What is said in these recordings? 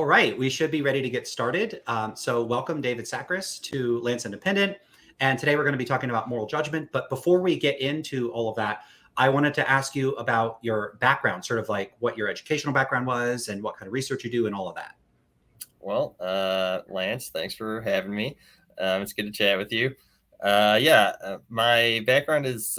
right, we should be ready to get started. So welcome David Sackris to Lance Independent. And today we're going to be talking about moral judgment. But before we get into all of that, I wanted to ask you about your background, sort of like what your educational background was and what kind of research you do and all of that. Well, Lance, thanks for having me. It's good to chat with you. My background is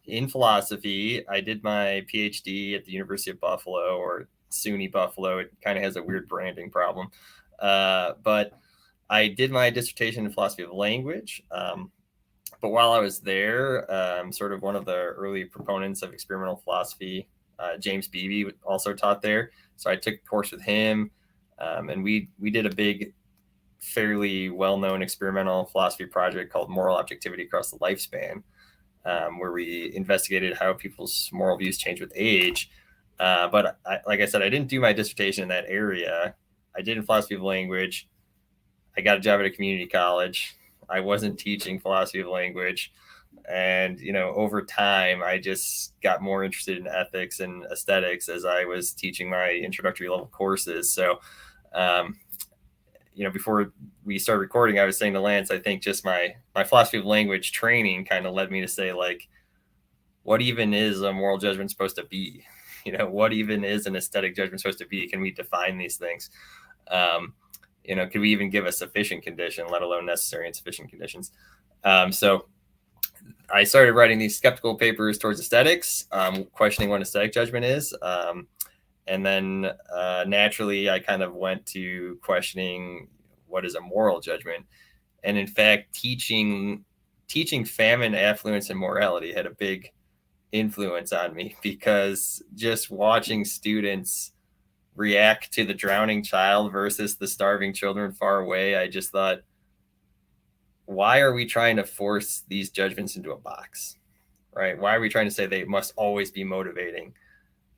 in philosophy. I did my PhD at the University of Buffalo, or SUNY Buffalo. It kind of has a weird branding problem. But I did my dissertation in philosophy of language. But while I was there, sort of one of the early proponents of experimental philosophy, James Beebe, also taught there. So I took a course with him. And we did a big, fairly well-known experimental philosophy project called Moral Objectivity Across the Lifespan, where we investigated how people's moral views change with age. But like I said, I didn't do my dissertation in that area. I did in philosophy of language. I got a job at a community college. I wasn't teaching philosophy of language. And, over time, I just got more interested in ethics and aesthetics as I was teaching my introductory level courses. So, before we started recording, I was saying to Lance, I think just my philosophy of language training kind of led me to say, like, what even is a moral judgment supposed to be? What even is an aesthetic judgment supposed to be? Can we define these things? Could we even give a sufficient condition, let alone necessary and sufficient conditions? So I started writing these skeptical papers towards aesthetics, questioning what aesthetic judgment is. And then naturally, I kind of went to questioning what is a moral judgment. And in fact, teaching famine, affluence, and morality had a big influence on me, because just watching students react to the drowning child versus the starving children far away, I just thought, why are we trying to force these judgments into a box, right? Why are we trying to say they must always be motivating,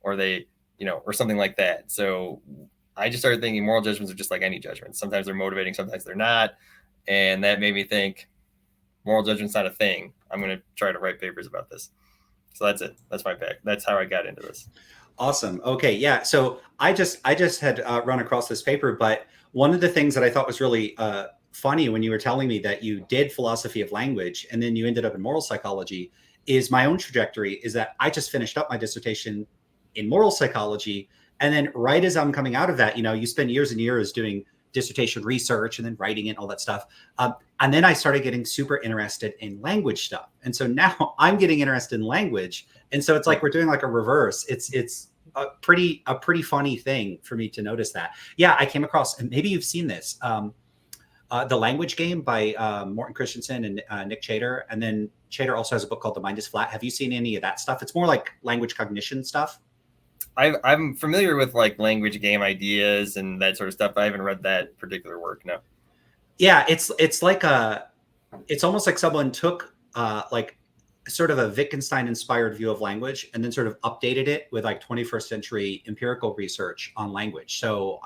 or or something like that? So I just started thinking moral judgments are just like any judgments. Sometimes they're motivating, sometimes they're not. And that made me think moral judgment's not a thing. I'm going to try to write papers about this. So that's it. That's my back. That's how I got into this. Awesome. Okay. Yeah. So I just had run across this paper, but one of the things that I thought was really funny when you were telling me that you did philosophy of language and then you ended up in moral psychology is my own trajectory is that I just finished up my dissertation in moral psychology. And then right as I'm coming out of that, you spend years and years doing dissertation research and then writing it and all that stuff. And then I started getting super interested in language stuff. And so now I'm getting interested in language. And so it's like we're doing like a reverse. It's a pretty funny thing for me to notice that. Yeah, I came across, and maybe you've seen this, The Language Game by Morton Christensen and Nick Chater. And then Chater also has a book called The Mind is Flat. Have you seen any of that stuff? It's more like language cognition stuff. I'm familiar with like language game ideas and that sort of stuff. I haven't read that particular work. No. Yeah, it's almost like someone took like sort of a Wittgenstein inspired view of language and then sort of updated it with like 21st century empirical research on language. So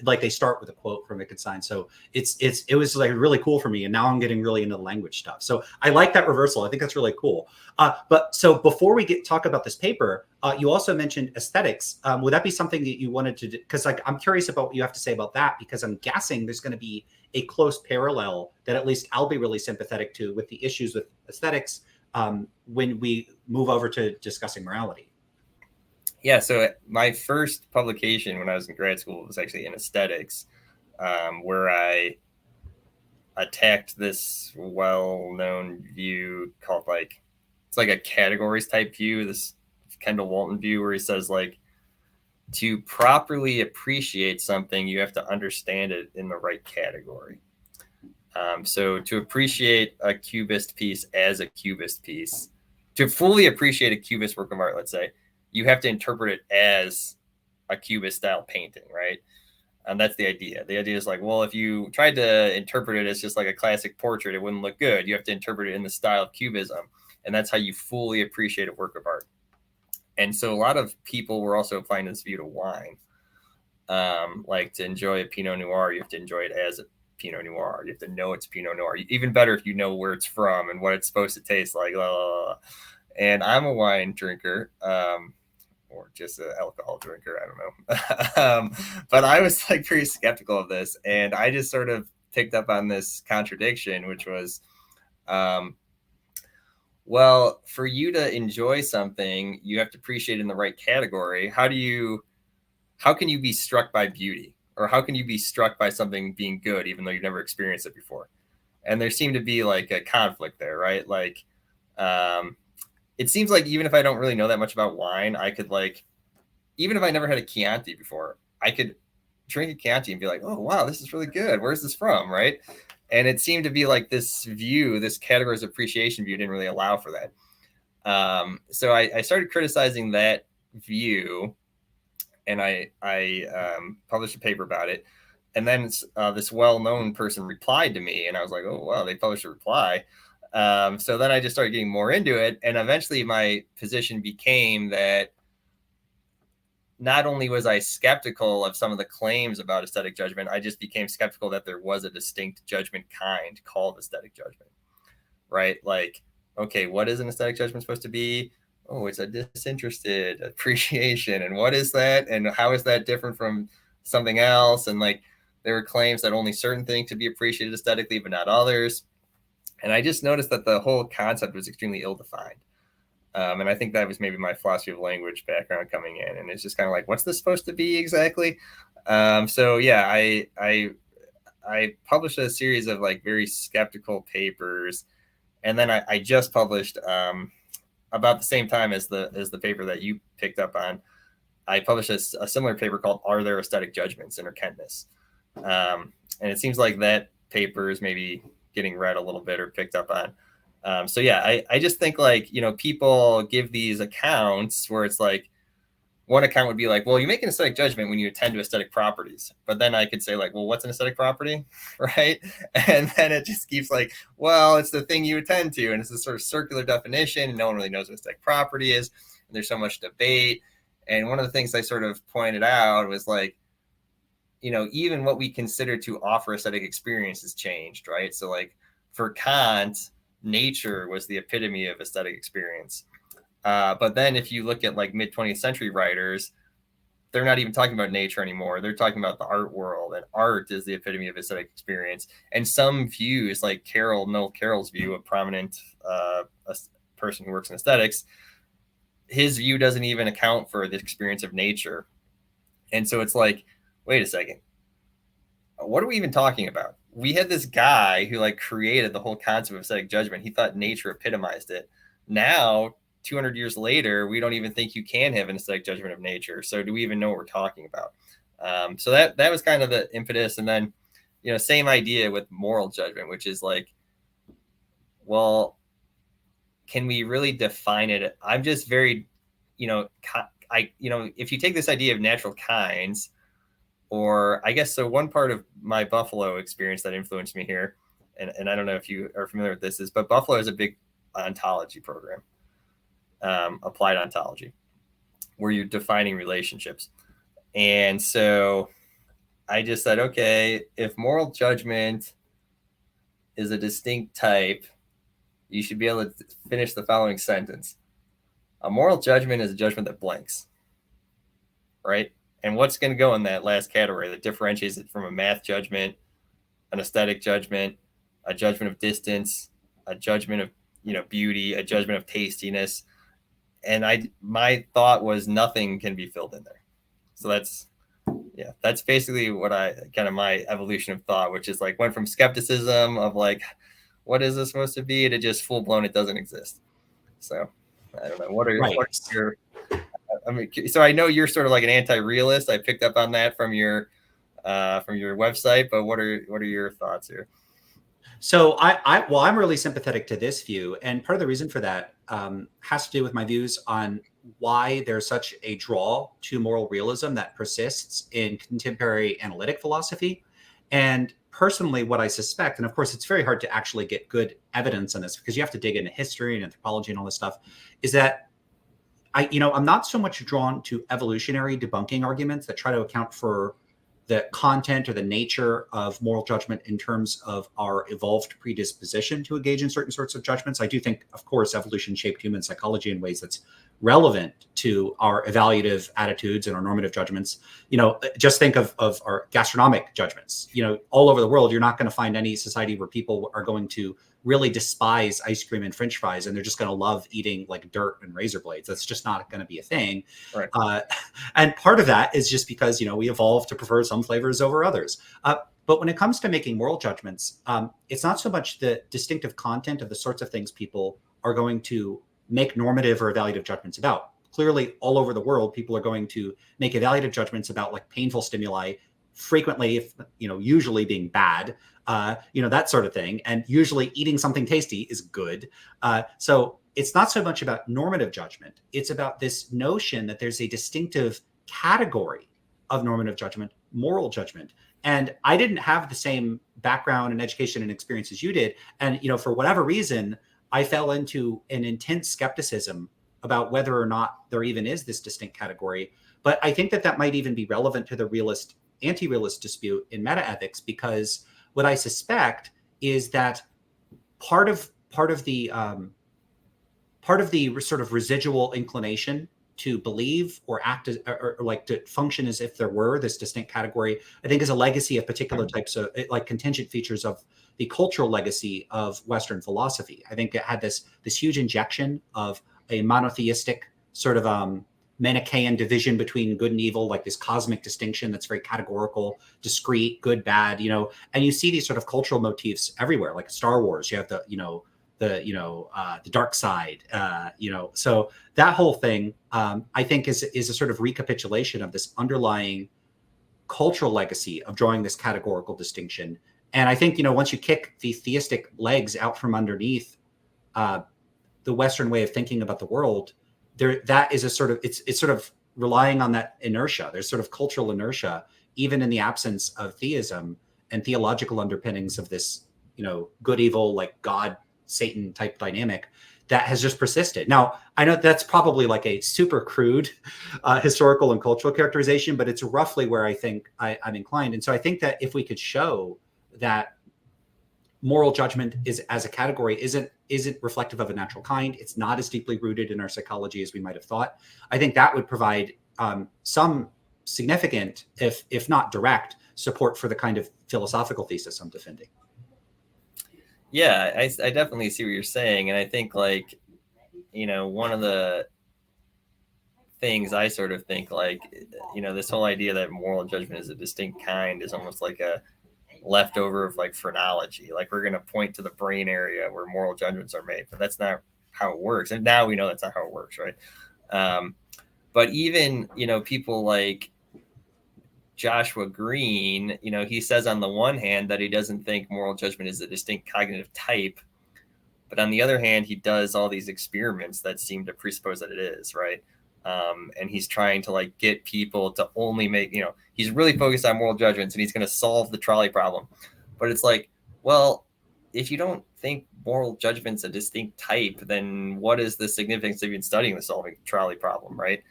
they start with a quote from Wittgenstein. So it was like really cool for me. And now I'm getting really into the language stuff. So I like that reversal. I think that's really cool. But so before we talk about this paper, you also mentioned aesthetics. Would that be something that you wanted to do? Because like, I'm curious about what you have to say about that, because I'm guessing there's going to be a close parallel that at least I'll be really sympathetic to with the issues with aesthetics when we move over to discussing morality. Yeah, so my first publication when I was in grad school was actually in aesthetics, where I attacked this well-known view called it's like a categories type view, this Kendall Walton view, where he says like, to properly appreciate something, you have to understand it in the right category. So to appreciate a Cubist piece as a Cubist piece, to fully appreciate a Cubist work of art, let's say, you have to interpret it as a Cubist style painting, right? And that's the idea. The idea is like, well, if you tried to interpret it as just like a classic portrait, it wouldn't look good. You have to interpret it in the style of Cubism. And that's how you fully appreciate a work of art. And so a lot of people were also applying this view to wine. Like to enjoy a Pinot Noir, you have to enjoy it as a Pinot Noir. You have to know it's Pinot Noir. Even better if you know where it's from and what it's supposed to taste like. Blah, blah, blah. And I'm a wine drinker. or just an alcohol drinker. I don't know. But I was like pretty skeptical of this, and I just sort of picked up on this contradiction, which was, well, for you to enjoy something, you have to appreciate it in the right category. How can you be struck by beauty? Or how can you be struck by something being good, even though you've never experienced it before? And there seemed to be like a conflict there, right? Like, it seems like even if I don't really know that much about wine, I could like, even if I never had a Chianti before, I could drink a Chianti and be like, oh, wow, this is really good. Where's this from, right? And it seemed to be like this view, this categories of appreciation view didn't really allow for that. So I started criticizing that view, and I published a paper about it. And then this well-known person replied to me, and I was like, oh, wow, they published a reply. So then I just started getting more into it. And eventually my position became that not only was I skeptical of some of the claims about aesthetic judgment, I just became skeptical that there was a distinct judgment kind called aesthetic judgment, right? Like, okay, what is an aesthetic judgment supposed to be? Oh, it's a disinterested appreciation. And what is that? And how is that different from something else? And like, there were claims that only certain things could be appreciated aesthetically, but not others. And I just noticed that the whole concept was extremely ill-defined. And I think that was maybe my philosophy of language background coming in. And it's just kind of like, what's this supposed to be exactly? So yeah, I published a series of like very skeptical papers. And then I just published about the same time as the paper that you picked up on. I published a similar paper called Are There Aesthetic Judgments in Kentness? And it seems like that paper is maybe getting read a little bit or picked up on. So yeah, I just think like, you know, people give these accounts where it's like, one account would be like, well, you make an aesthetic judgment when you attend to aesthetic properties. But then I could say like, well, what's an aesthetic property? Right. And then it just keeps like, well, it's the thing you attend to. And it's this sort of circular definition. And no one really knows what aesthetic property is. And there's so much debate. And one of the things I sort of pointed out was like, you know, even what we consider to offer aesthetic experience has changed, right? So like for Kant, nature was the epitome of aesthetic experience. But then if you look at like mid 20th century writers, they're not even talking about nature anymore. They're talking about the art world, and art is the epitome of aesthetic experience. And some views, like Noel Carroll's view, a prominent a person who works in aesthetics, his view doesn't even account for the experience of nature. And so it's like, wait a second, what are we even talking about? We had this guy who like created the whole concept of aesthetic judgment. He thought nature epitomized it. Now, 200 years later, we don't even think you can have an aesthetic judgment of nature. So do we even know what we're talking about? So that was kind of the impetus. And then, you know, same idea with moral judgment, which is like, well, can we really define it? I'm just very, you know, if you take this idea of natural kinds, or I guess, so one part of my Buffalo experience that influenced me here, and I don't know if you are familiar with this, but Buffalo is a big ontology program, applied ontology, where you're defining relationships. And so I just said, okay, if moral judgment is a distinct type, you should be able to finish the following sentence. A moral judgment is a judgment that blanks, right? And what's going to go in that last category that differentiates it from a math judgment, an aesthetic judgment, a judgment of distance, a judgment of, you know, beauty, a judgment of tastiness. And my thought was nothing can be filled in there. So that's basically what my evolution of thought, which is like went from skepticism of like, what is this supposed to be, to just full blown, it doesn't exist. So I don't know. What are your, I mean, so I know you're sort of like an anti-realist. I picked up on that from your website, but what are your thoughts here? So I'm really sympathetic to this view, and part of the reason for that has to do with my views on why there's such a draw to moral realism that persists in contemporary analytic philosophy. And personally, what I suspect, and of course, it's very hard to actually get good evidence on this because you have to dig into history and anthropology and all this stuff, is that I'm not so much drawn to evolutionary debunking arguments that try to account for the content or the nature of moral judgment in terms of our evolved predisposition to engage in certain sorts of judgments. I do think, of course, evolution shaped human psychology in ways that's relevant to our evaluative attitudes and our normative judgments. Just think of our gastronomic judgments. All over the world, you're not going to find any society where people are going to really despise ice cream and French fries, and they're just going to love eating like dirt and razor blades. That's just not going to be a thing. Right. And part of that is just because, we evolved to prefer some flavors over others. But when it comes to making moral judgments, it's not so much the distinctive content of the sorts of things people are going to make normative or evaluative judgments about. Clearly, all over the world, people are going to make evaluative judgments about like painful stimuli, frequently, usually being bad, that sort of thing. And usually eating something tasty is good. So it's not so much about normative judgment. It's about this notion that there's a distinctive category of normative judgment, moral judgment. And I didn't have the same background and education and experience as you did. And, for whatever reason, I fell into an intense skepticism about whether or not there even is this distinct category. But I think that might even be relevant to the realist anti-realist dispute in metaethics, because what I suspect is that part of the sort of residual inclination to believe or act as, or like to function as if there were this distinct category, I think is a legacy of particular types of like contingent features of the cultural legacy of Western philosophy. I think it had this huge injection of a monotheistic sort of Manichaean division between good and evil, like this cosmic distinction that's very categorical, discrete, good, bad, and you see these sort of cultural motifs everywhere, like Star Wars. You have the dark side, so that whole thing, I think is a sort of recapitulation of this underlying cultural legacy of drawing this categorical distinction. And I think, once you kick the theistic legs out from underneath the Western way of thinking about the world, that is a sort of, it's sort of relying on that inertia. There's sort of cultural inertia, even in the absence of theism and theological underpinnings of this, good, evil, like God, Satan type dynamic that has just persisted. Now, I know that's probably like a super crude historical and cultural characterization, but it's roughly where I think I'm inclined. And so I think that if we could show that moral judgment is as a category isn't reflective of a natural kind, it's not as deeply rooted in our psychology as we might have thought, I think that would provide some significant, if not direct, support for the kind of philosophical thesis I'm defending. Yeah, I definitely see what you're saying. And I think one of the things I sort of think this whole idea that moral judgment is a distinct kind is almost like a leftover of like phrenology. Like we're going to point to the brain area where moral judgments are made, but that's not how it works. And now we know that's not how it works, right? But even, people like Joshua Green, he says on the one hand that he doesn't think moral judgment is a distinct cognitive type, but on the other hand, he does all these experiments that seem to presuppose that it is, right? And he's trying to get people to only make, he's really focused on moral judgments and he's going to solve the trolley problem. But it's like, well, if you don't think moral judgment's a distinct type, then what is the significance of even studying the solving trolley problem, right?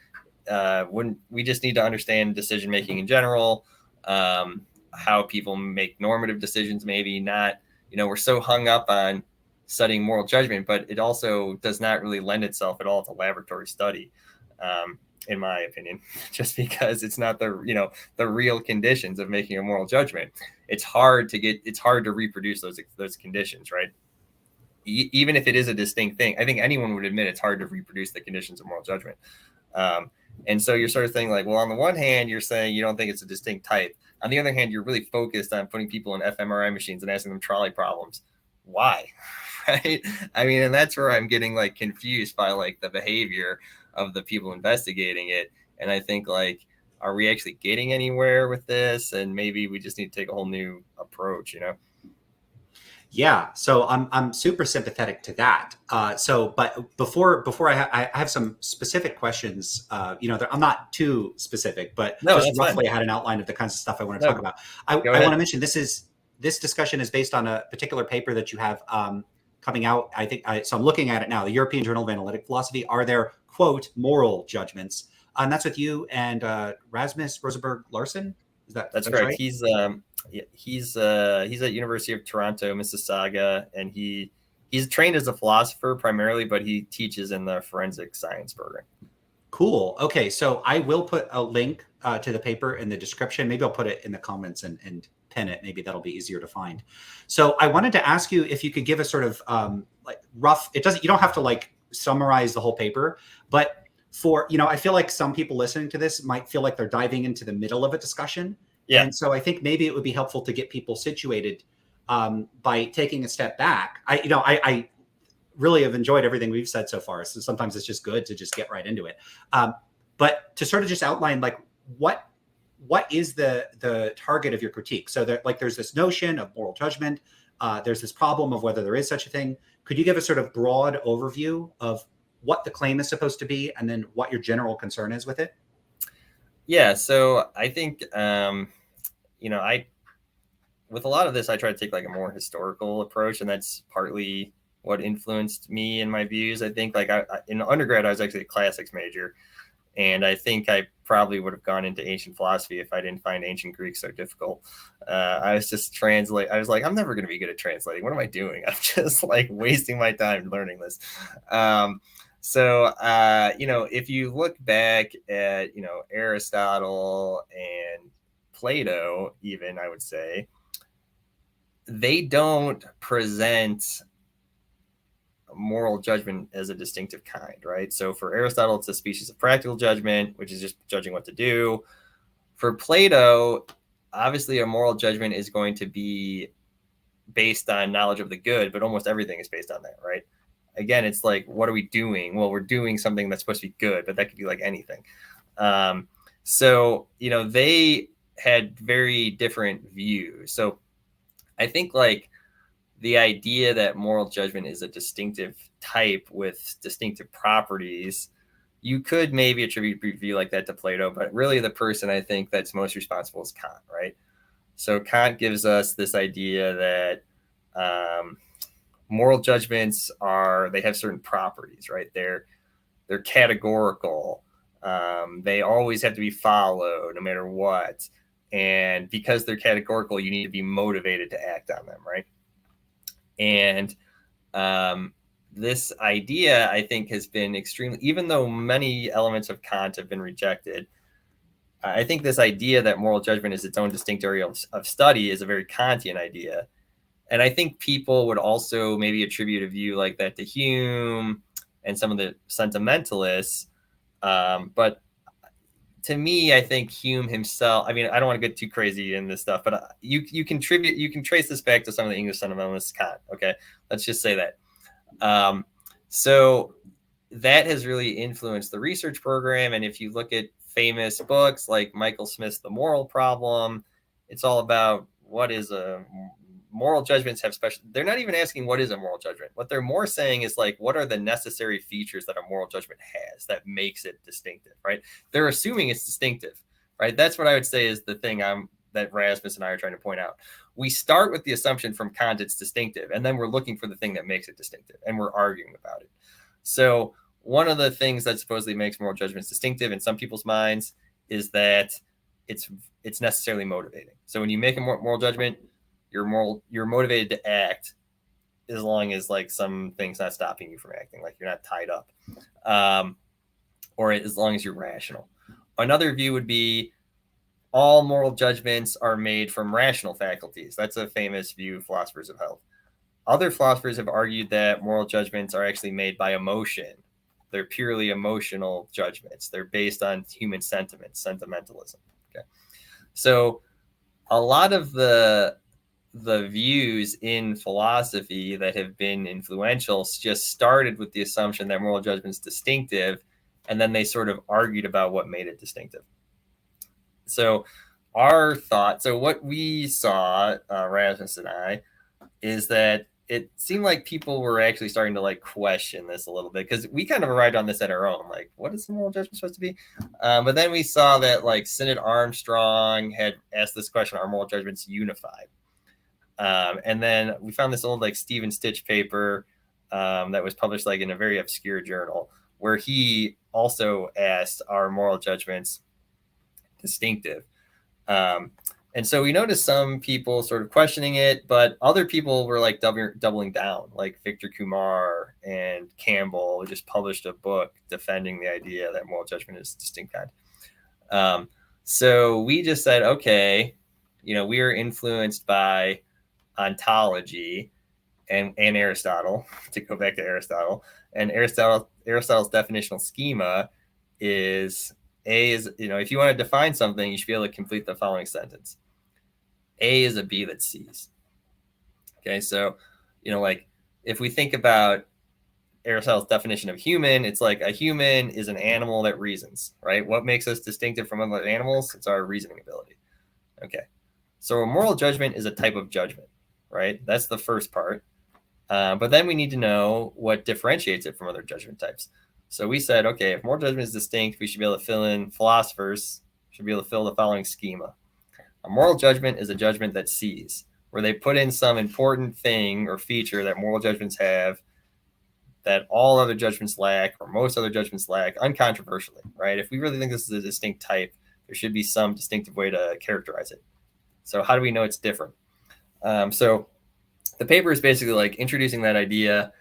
When we just need to understand decision making in general, how people make normative decisions, maybe not, we're so hung up on studying moral judgment, but it also does not really lend itself at all to laboratory study, in my opinion, just because it's not the real conditions of making a moral judgment. It's hard to reproduce those conditions, right? Even if it is a distinct thing, I think anyone would admit it's hard to reproduce the conditions of moral judgment. And so you're sort of saying well, on the one hand, you're saying you don't think it's a distinct type. On the other hand, you're really focused on putting people in fMRI machines and asking them trolley problems. Why? Right? I mean, and that's where I'm getting confused by the behavior of the people investigating it. And I think are we actually getting anywhere with this? And maybe we just need to take a whole new approach, Yeah, so I'm super sympathetic to that. But before I have some specific questions. I'm not too specific, but just roughly fine. I had an outline of the kinds of stuff I want to talk about. I want to mention this discussion is based on a particular paper that you have coming out. So I'm looking at it now. The European Journal of Analytic Philosophy. Are there, quote, moral judgments? And that's with you and Rasmus Rosenberg Larsen. That's that's correct. right? He's at University of Toronto, Mississauga, and he's trained as a philosopher primarily, but he teaches in the forensic science program. Cool. Okay, so I will put a link to the paper in the description. Maybe I'll put it in the comments and pin it. Maybe that'll be easier to find. So I wanted to ask you if you could give a sort of like rough. It doesn't. You don't have to like summarize the whole paper, but for I feel like some people listening to this might feel like they're diving into the middle of a discussion, Yeah. and so I think maybe it would be helpful to get people situated by taking a step back. I really have enjoyed everything we've said so far. So sometimes it's just good to just get right into it. But to sort of just outline like what is the target of your critique? So that like there's this notion of moral judgment. There's this problem of whether there is such a thing. Could you give a sort of broad overview of what the claim is supposed to be and then what your general concern is with it? Yeah. So I think, I with a lot of this, I try to take like a more historical approach, and that's partly what influenced me and my views. I think like in undergrad, I was actually a classics major, and I think I probably would have gone into ancient philosophy if I didn't find ancient Greek so difficult. I was just I was like, I'm never going to be good at translating. What am I doing? I'm just like wasting my time learning this. If you look back at, Aristotle and Plato, even, I would say, they don't present moral judgment as a distinctive kind, right? So for Aristotle, it's a species of practical judgment, which is just judging what to do. For Plato, obviously a moral judgment is going to be based on knowledge of the good, but almost everything is based on that, right? Again, it's like, what are we doing? Well, we're doing something that's supposed to be good, but that could be like anything. They had very different views. So I think like the idea that moral judgment is a distinctive type with distinctive properties, you could maybe attribute a view like that to Plato, but really the person I think that's most responsible is Kant, right? So Kant gives us this idea that moral judgments they have certain properties, right? They're categorical. They always have to be followed no matter what. And because they're categorical, you need to be motivated to act on them, right? And this idea, I think, has been extremely, even though many elements of Kant have been rejected, I think this idea that moral judgment is its own distinct area of study is a very Kantian idea. And I think people would also maybe attribute a view like that to Hume and some of the sentimentalists. But to me, I think Hume himself, I mean, I don't want to get too crazy in this stuff, but you can trace this back to some of the English sentimentalists, Kant. Okay. Let's just say that. So that has really influenced the research program. And if you look at famous books like Michael Smith's The Moral Problem, it's all about what is a moral judgments have special. They're not even asking what is a moral judgment. What they're more saying is like, what are the necessary features that a moral judgment has that makes it distinctive, right? They're assuming it's distinctive, right? That's what I would say is the thing that Rasmus and I are trying to point out. We start with the assumption from Kant it's distinctive, and then we're looking for the thing that makes it distinctive, and we're arguing about it. So one of the things that supposedly makes moral judgments distinctive in some people's minds is that it's necessarily motivating. So when you make a moral judgment, you're motivated to act as long as like some thing's not stopping you from acting, like you're not tied up, or as long as you're rational. Another view would be all moral judgments are made from rational faculties. That's a famous view of philosophers of health. Other philosophers have argued that moral judgments are actually made by emotion. They're purely emotional judgments. They're based on human sentiments, sentimentalism. Okay. So a lot of the views in philosophy that have been influential just started with the assumption that moral judgment is distinctive, and then they sort of argued about what made it distinctive. So what we saw, Rasmus and I, is that it seemed like people were actually starting to like question this a little bit, because we kind of arrived on this at our own, like, what is the moral judgment supposed to be? But then we saw that like Synod Armstrong had asked this question: are moral judgments unified? And then we found this old like Stephen Stitch paper that was published like in a very obscure journal, where he also asked, are moral judgments distinctive? And so we noticed some people sort of questioning it, but other people were like doubling down, like Victor Kumar and Campbell just published a book defending the idea that moral judgment is distinct kind. So we just said, okay, we are influenced by ontology and Aristotle, to go back to Aristotle. And Aristotle's definitional schema is A is, if you want to define something, you should be able to complete the following sentence. A is a B that sees. Okay, so, like if we think about Aristotle's definition of human, it's like a human is an animal that reasons, right? What makes us distinctive from other animals? It's our reasoning ability. Okay, so a moral judgment is a type of judgment, right? That's the first part. But then we need to know what differentiates it from other judgment types. So we said, okay, if moral judgment is distinct, we should be able to fill in, philosophers should be able to fill the following schema. A moral judgment is a judgment that sees, where they put in some important thing or feature that moral judgments have that all other judgments lack, or most other judgments lack, uncontroversially, right? If we really think this is a distinct type, there should be some distinctive way to characterize it. So how do we know it's different? So the paper is basically like introducing that idea.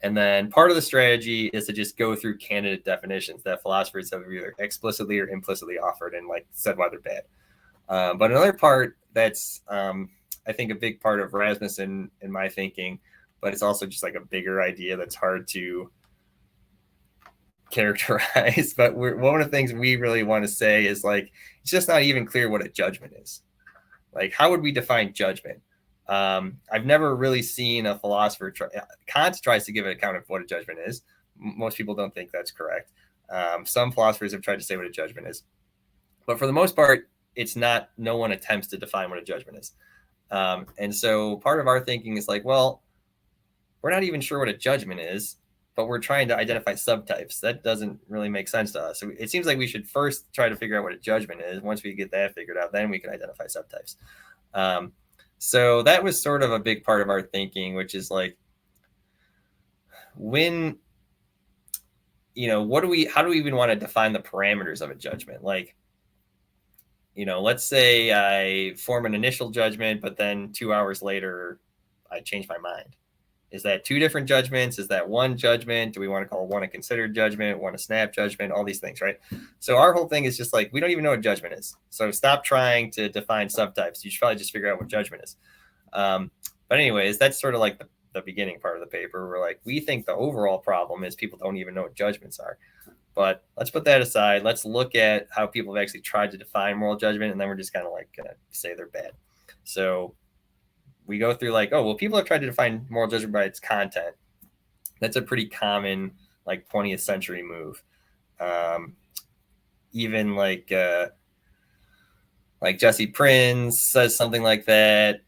And then part of the strategy is to just go through candidate definitions that philosophers have either explicitly or implicitly offered and like said why they're bad. But another part that's, I think, a big part of Rasmussen in my thinking, but it's also just like a bigger idea that's hard to characterize. But one of the things we really want to say is like, it's just not even clear what a judgment is. Like, how would we define judgment? I've never really seen a philosopher Kant tries to give an account of what a judgment is. Most people don't think that's correct. Some philosophers have tried to say what a judgment is, but for the most part, it's not. No one attempts to define what a judgment is. And so part of our thinking is like, well, we're not even sure what a judgment is, but we're trying to identify subtypes. That doesn't really make sense to us. So it seems like we should first try to figure out what a judgment is. Once we get that figured out, then we can identify subtypes. So that was sort of a big part of our thinking, which is like, when, how do we even want to define the parameters of a judgment? Like, let's say I form an initial judgment, but then 2 hours later, I change my mind. Is that two different judgments? Is that one judgment? Do we want to call one a considered judgment, one a snap judgment, all these things, right? So our whole thing is just like, we don't even know what judgment is. So stop trying to define subtypes. You should probably just figure out what judgment is. But anyways, that's sort of like the beginning part of the paper. We're like, we think the overall problem is people don't even know what judgments are. But let's put that aside. Let's look at how people have actually tried to define moral judgment, and then we're just kind of like going to say they're bad. So we go through like, oh, well, people have tried to define moral judgment by its content. That's a pretty common like 20th century move. Even like Jesse Prince says something like that.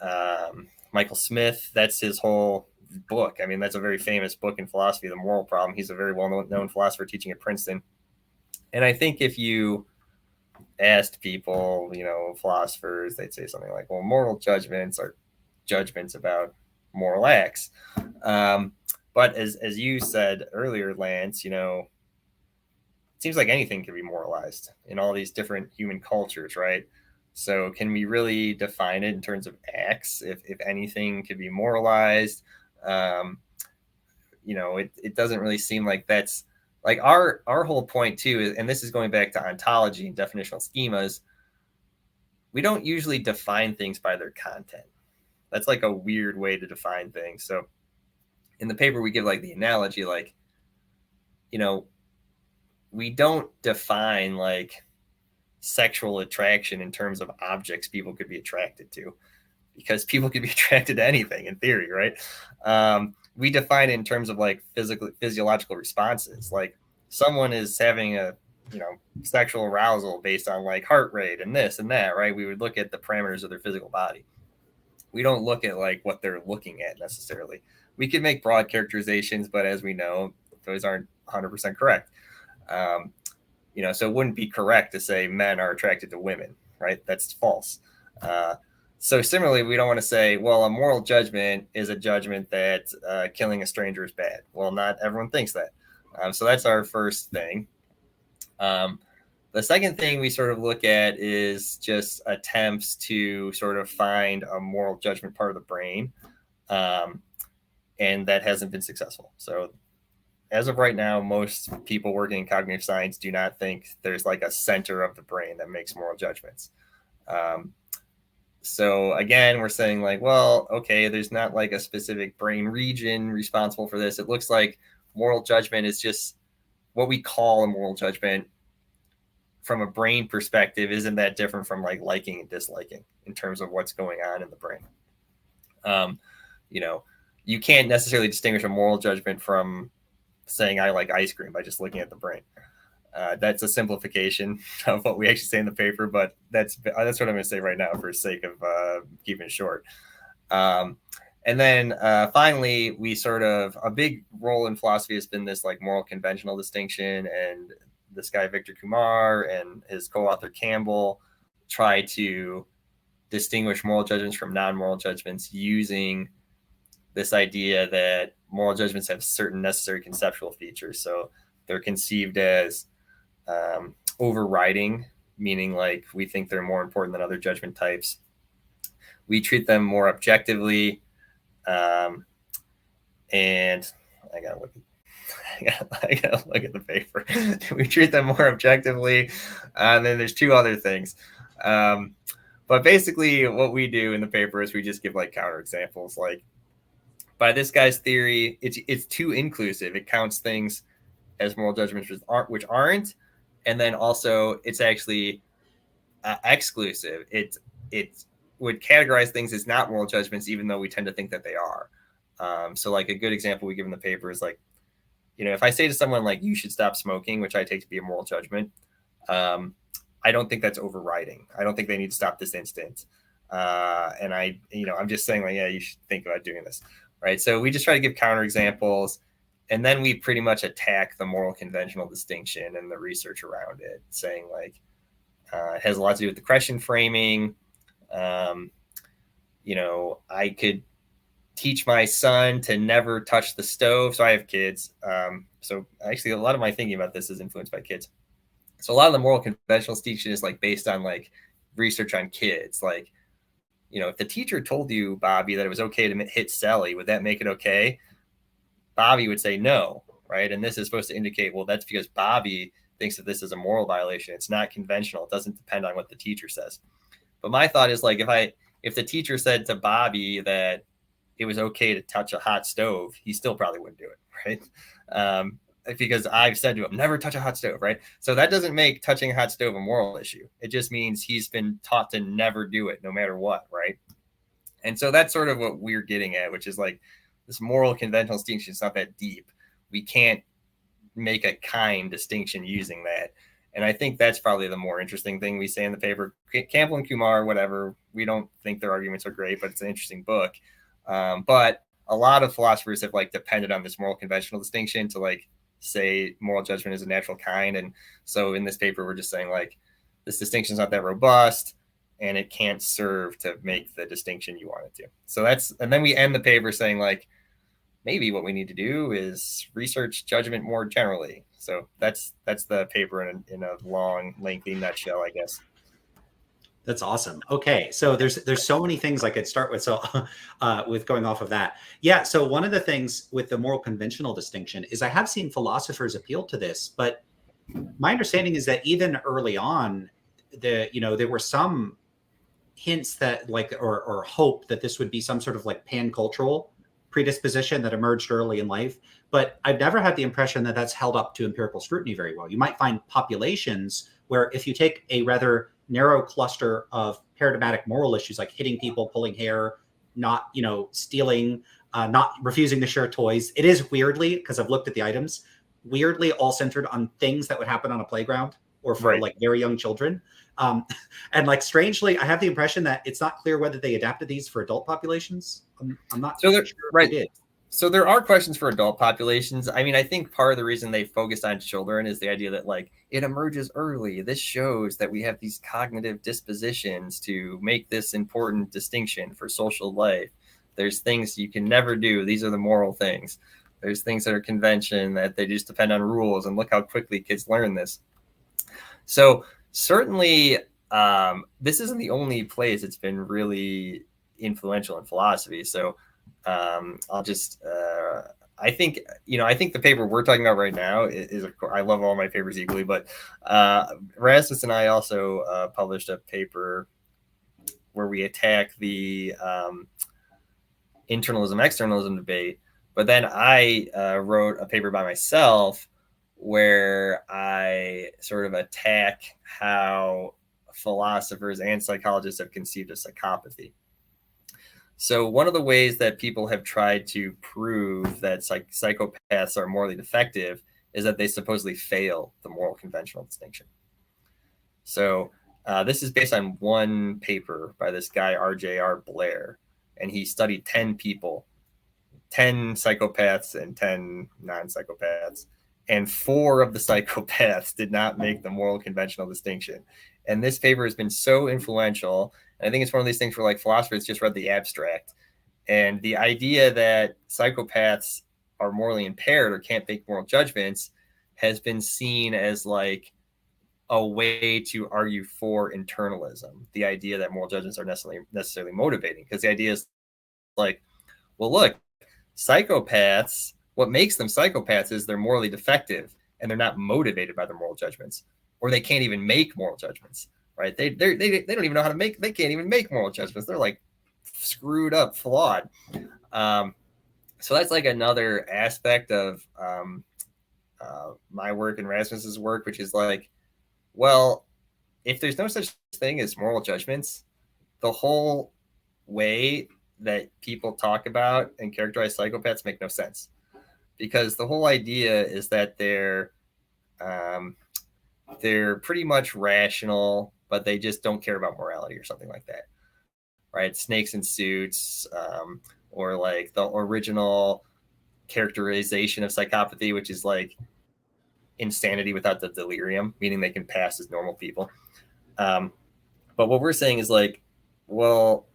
Michael Smith, that's his whole book. I mean, that's a very famous book in philosophy, The Moral Problem. He's a very well-known philosopher teaching at Princeton. And I think if you asked people, philosophers, they'd say something like, well, moral judgments are judgments about moral acts. But as you said earlier, Lance, it seems like anything can be moralized in all these different human cultures, right? So can we really define it in terms of acts? If anything could be moralized, it doesn't really seem like that's like our whole point too is, and this is going back to ontology and definitional schemas, we don't usually define things by their content. That's like a weird way to define things. So in the paper, we give like the analogy, like, we don't define like sexual attraction in terms of objects people could be attracted to, because people could be attracted to anything in theory, right? We define it in terms of like physiological responses. Like someone is having a, sexual arousal based on like heart rate and this and that, right? We would look at the parameters of their physical body. We don't look at like what they're looking at necessarily. We could make broad characterizations, but as we know, those aren't 100% correct. So it wouldn't be correct to say men are attracted to women, right? That's false. So similarly, we don't want to say, well, a moral judgment is a judgment that killing a stranger is bad. Well, not everyone thinks that. So that's our first thing. The second thing we sort of look at is just attempts to sort of find a moral judgment part of the brain. And that hasn't been successful. So as of right now, most people working in cognitive science do not think there's like a center of the brain that makes moral judgments. So again, we're saying like, well, okay, there's not like a specific brain region responsible for this. It looks like moral judgment is just what we call a moral judgment from a brain perspective isn't that different from like liking and disliking in terms of what's going on in the brain. You can't necessarily distinguish a moral judgment from saying I like ice cream by just looking at the brain. That's a simplification of what we actually say in the paper, but that's what I'm going to say right now for the sake of keeping it short. And then finally, we sort of, a big role in philosophy has been this like moral conventional distinction, and this guy Victor Kumar and his co-author Campbell try to distinguish moral judgments from non-moral judgments using this idea that moral judgments have certain necessary conceptual features. So they're conceived as overriding, meaning like we think they're more important than other judgment types. We treat them more objectively, and I gotta look at the paper. We treat them more objectively, and then there's two other things. But basically, what we do in the paper is we just give like counterexamples. Like by this guy's theory, it's too inclusive. It counts things as moral judgments which aren't, and then also it's actually exclusive. It would categorize things as not moral judgments, even though we tend to think that they are. So like a good example we give in the paper is like, if I say to someone like you should stop smoking, which I take to be a moral judgment, I don't think that's overriding. I don't think they need to stop this instant. And I'm just saying like, yeah, you should think about doing this, right? So we just try to give counterexamples. And then we pretty much attack the moral conventional distinction and the research around it, saying like it has a lot to do with the question framing. I could teach my son to never touch the stove. So I have kids. So actually, a lot of my thinking about this is influenced by kids. So a lot of the moral conventional distinction is like based on like research on kids. Like, if the teacher told you, Bobby, that it was okay to hit Sally, would that make it okay? Bobby would say no, right? And this is supposed to indicate, well, that's because Bobby thinks that this is a moral violation. It's not conventional. It doesn't depend on what the teacher says. But my thought is like, if the teacher said to Bobby that it was okay to touch a hot stove, he still probably wouldn't do it, right? Because I've said to him, never touch a hot stove, right? So that doesn't make touching a hot stove a moral issue. It just means he's been taught to never do it, no matter what, right? And so that's sort of what we're getting at, which is like, this moral conventional distinction is not that deep. We can't make a kind distinction using that. And I think that's probably the more interesting thing we say in the paper. Campbell and Kumar, whatever, we don't think their arguments are great, but it's an interesting book. But a lot of philosophers have like depended on this moral conventional distinction to like say moral judgment is a natural kind. And so in this paper, we're just saying like this distinction is not that robust, and it can't serve to make the distinction you want it to. So and then we end the paper saying like, maybe what we need to do is research judgment more generally. So that's the paper in a long, lengthy nutshell, I guess. That's awesome. Okay, so there's so many things I could start with. So with going off of that, yeah. So one of the things with the moral conventional distinction is I have seen philosophers appeal to this, but my understanding is that even early on, there were some hints that like or hope that this would be some sort of like pan-cultural predisposition that emerged early in life, but I've never had the impression that that's held up to empirical scrutiny very well. You might find populations where if you take a rather narrow cluster of paradigmatic moral issues like hitting people, pulling hair, not stealing, not refusing to share toys, it is weirdly, because I've looked at the items, weirdly all centered on things that would happen on a playground or for like very young children. And like strangely, I have the impression that it's not clear whether they adapted these for adult populations. I'm not sure right. They did. So there are questions for adult populations. I mean, I think part of the reason they focused on children is the idea that like it emerges early. This shows that we have these cognitive dispositions to make this important distinction for social life. There's things you can never do. These are the moral things. There's things that are convention that they just depend on rules. And look how quickly kids learn this. So certainly, this isn't the only place it's been really influential in philosophy. So I'll just, I think the paper we're talking about right now is of course, I love all my papers equally, but Rasmus and I also published a paper where we attack the internalism externalism debate. But then I wrote a paper by myself where I sort of attack how philosophers and psychologists have conceived of psychopathy. So one of the ways that people have tried to prove that psychopaths are morally defective is that they supposedly fail the moral conventional distinction. So this is based on one paper by this guy, R.J.R. Blair, and he studied 10 people, 10 psychopaths and 10 non-psychopaths. And 4 of the psychopaths did not make the moral conventional distinction. And this paper has been so influential. And I think it's one of these things where like philosophers just read the abstract. And the idea that psychopaths are morally impaired or can't make moral judgments has been seen as like a way to argue for internalism. The idea that moral judgments are necessarily motivating, because the idea is like, well, look, psychopaths, what makes them psychopaths is they're morally defective and they're not motivated by their moral judgments, or they can't even make moral judgments, right? They don't even know how to make, they can't even make moral judgments. They're like screwed up, flawed. So that's like another aspect of my work and Rasmus's work, which is like, well, if there's no such thing as moral judgments, the whole way that people talk about and characterize psychopaths make no sense, because the whole idea is that they're pretty much rational, but they just don't care about morality or something like that, right? Snakes in suits, or like the original characterization of psychopathy, which is like insanity without the delirium, meaning they can pass as normal people. But what we're saying is like, well,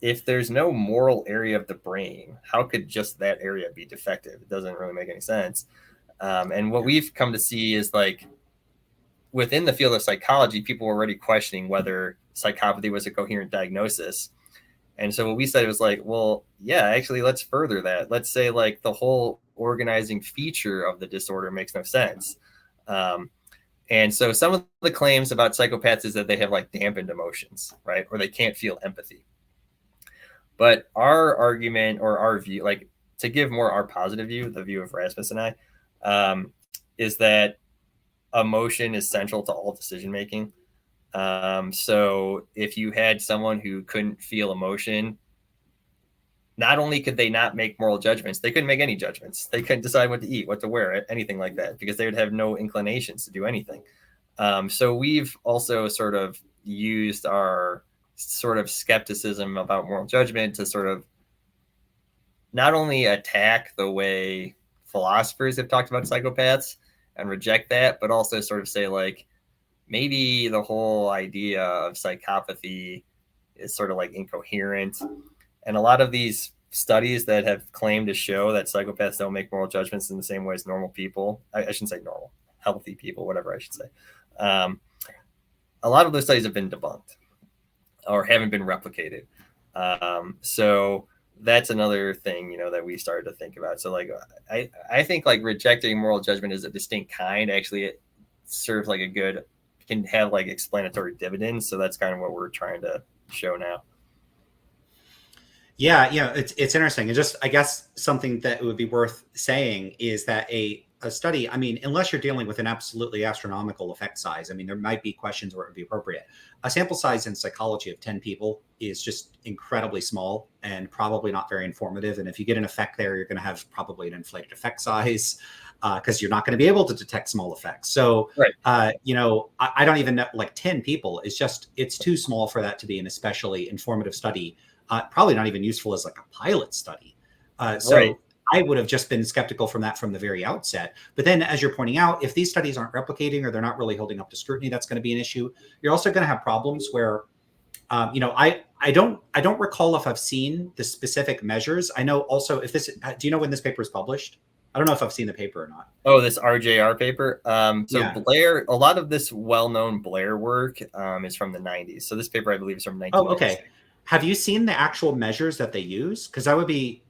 if there's no moral area of the brain, how could just that area be defective? It doesn't really make any sense. And what we've come to see is like within the field of psychology, people were already questioning whether psychopathy was a coherent diagnosis. And so what we said was like, well, yeah, actually, let's further that. Let's say like the whole organizing feature of the disorder makes no sense. And so some of the claims about psychopaths is that they have like dampened emotions, right? Or they can't feel empathy. But our argument or our view, like to give more our positive view, the view of Rasmus and I, is that emotion is central to all decision making. So if you had someone who couldn't feel emotion, not only could they not make moral judgments, they couldn't make any judgments. They couldn't decide what to eat, what to wear, anything like that, because they would have no inclinations to do anything. So we've also sort of used our sort of skepticism about moral judgment to sort of not only attack the way philosophers have talked about psychopaths and reject that, but also sort of say like, maybe the whole idea of psychopathy is sort of like incoherent. And a lot of these studies that have claimed to show that psychopaths don't make moral judgments in the same way as normal people, I shouldn't say normal, healthy people, whatever I should say. A lot of those studies have been debunked or haven't been replicated. So that's another thing, that we started to think about. So like, I think like rejecting moral judgment is a distinct kind. Actually, it serves like can have like explanatory dividends. So that's kind of what we're trying to show now. Yeah, it's interesting. And just, I guess, something that would be worth saying is that a study, I mean, unless you're dealing with an absolutely astronomical effect size, I mean, there might be questions where it would be appropriate. A sample size in psychology of 10 people is just incredibly small and probably not very informative. And if you get an effect there, you're going to have probably an inflated effect size because you're not going to be able to detect small effects. So, right. I don't even know, like 10 people is just, it's too small for that to be an especially informative study. Probably not even useful as like a pilot study. So right. I would have just been skeptical from that from the very outset. But then, as you're pointing out, if these studies aren't replicating or they're not really holding up to scrutiny, that's going to be an issue. You're also going to have problems where, I don't recall if I've seen the specific measures. I know also if this, do you know when this paper is published? I don't know if I've seen the paper or not. Oh, this RJR paper. So Yeah. Blair, a lot of this well-known Blair work is from the 90s. So this paper, I believe, is from Oh, 1996. okay. Have you seen the actual measures that they use? Because Yeah. I'd be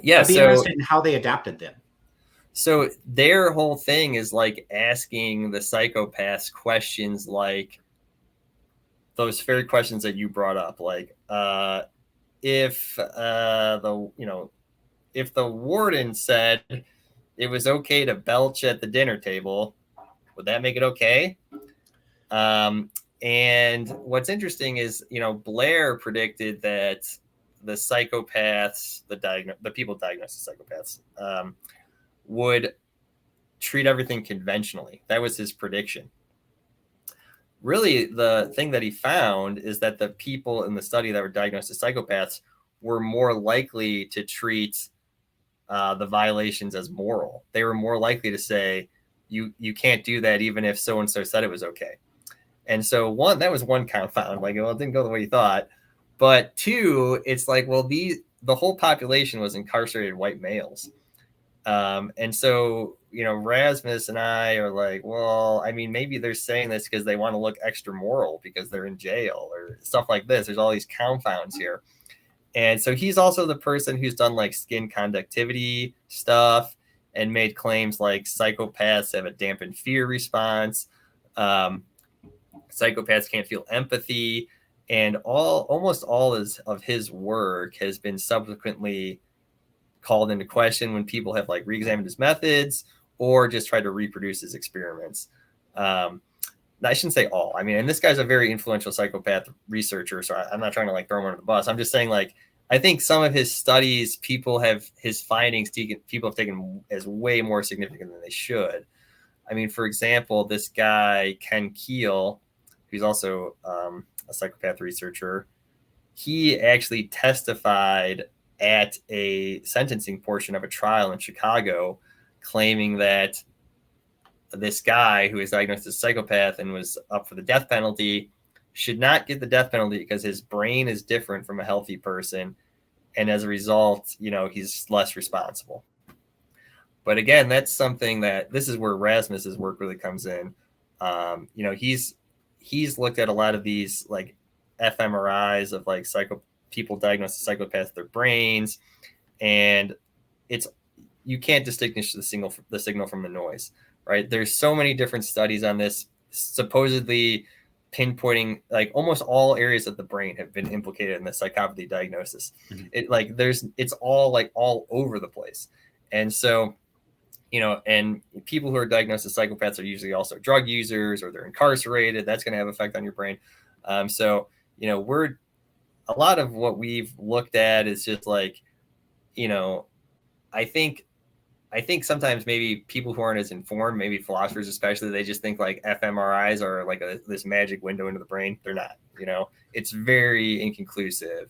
interested in how they adapted them. So their whole thing is like asking the psychopaths questions like those very questions that you brought up, like if if the warden said it was okay to belch at the dinner table, would that make it okay? And what's interesting is, Blair predicted that the psychopaths, the people diagnosed as psychopaths, would treat everything conventionally. That was his prediction. Really, the thing that he found is that the people in the study that were diagnosed as psychopaths were more likely to treat the violations as moral. They were more likely to say, you can't do that even if so-and-so said it was okay. And so that was one confound, like, well, it didn't go the way you thought. But two, it's like, well, the whole population was incarcerated white males. And so, Rasmus and I are like, well, I mean, maybe they're saying this because they want to look extra moral because they're in jail or stuff like this. There's all these confounds here. And so he's also the person who's done like skin conductivity stuff and made claims like psychopaths have a dampened fear response. Psychopaths can't feel empathy. And almost all of his work has been subsequently called into question when people have like re-examined his methods or just tried to reproduce his experiments. I shouldn't say all. I mean, and this guy's a very influential psychopath researcher, so I'm not trying to like throw him under the bus. I'm just saying, like, I think some of his studies, his findings, people have taken as way more significant than they should. I mean, for example, this guy, Ken Keel, who's also a psychopath researcher, he actually testified at a sentencing portion of a trial in Chicago, claiming that this guy who is diagnosed as a psychopath and was up for the death penalty should not get the death penalty because his brain is different from a healthy person. And as a result, he's less responsible. But again, that's something this is where Rasmus's work really comes in. He's looked at a lot of these like fMRIs of like people diagnosed as psychopaths, their brains, and you can't distinguish the signal from the noise, right? There's so many different studies on this, supposedly pinpointing like almost all areas of the brain have been implicated in the psychopathy diagnosis. Mm-hmm. It's all like all over the place. And so, and people who are diagnosed as psychopaths are usually also drug users or they're incarcerated. That's going to have an effect on your brain. So, a lot of what we've looked at is just like, I think sometimes maybe people who aren't as informed, maybe philosophers especially, they just think like fMRIs are like this magic window into the brain. They're not, it's very inconclusive.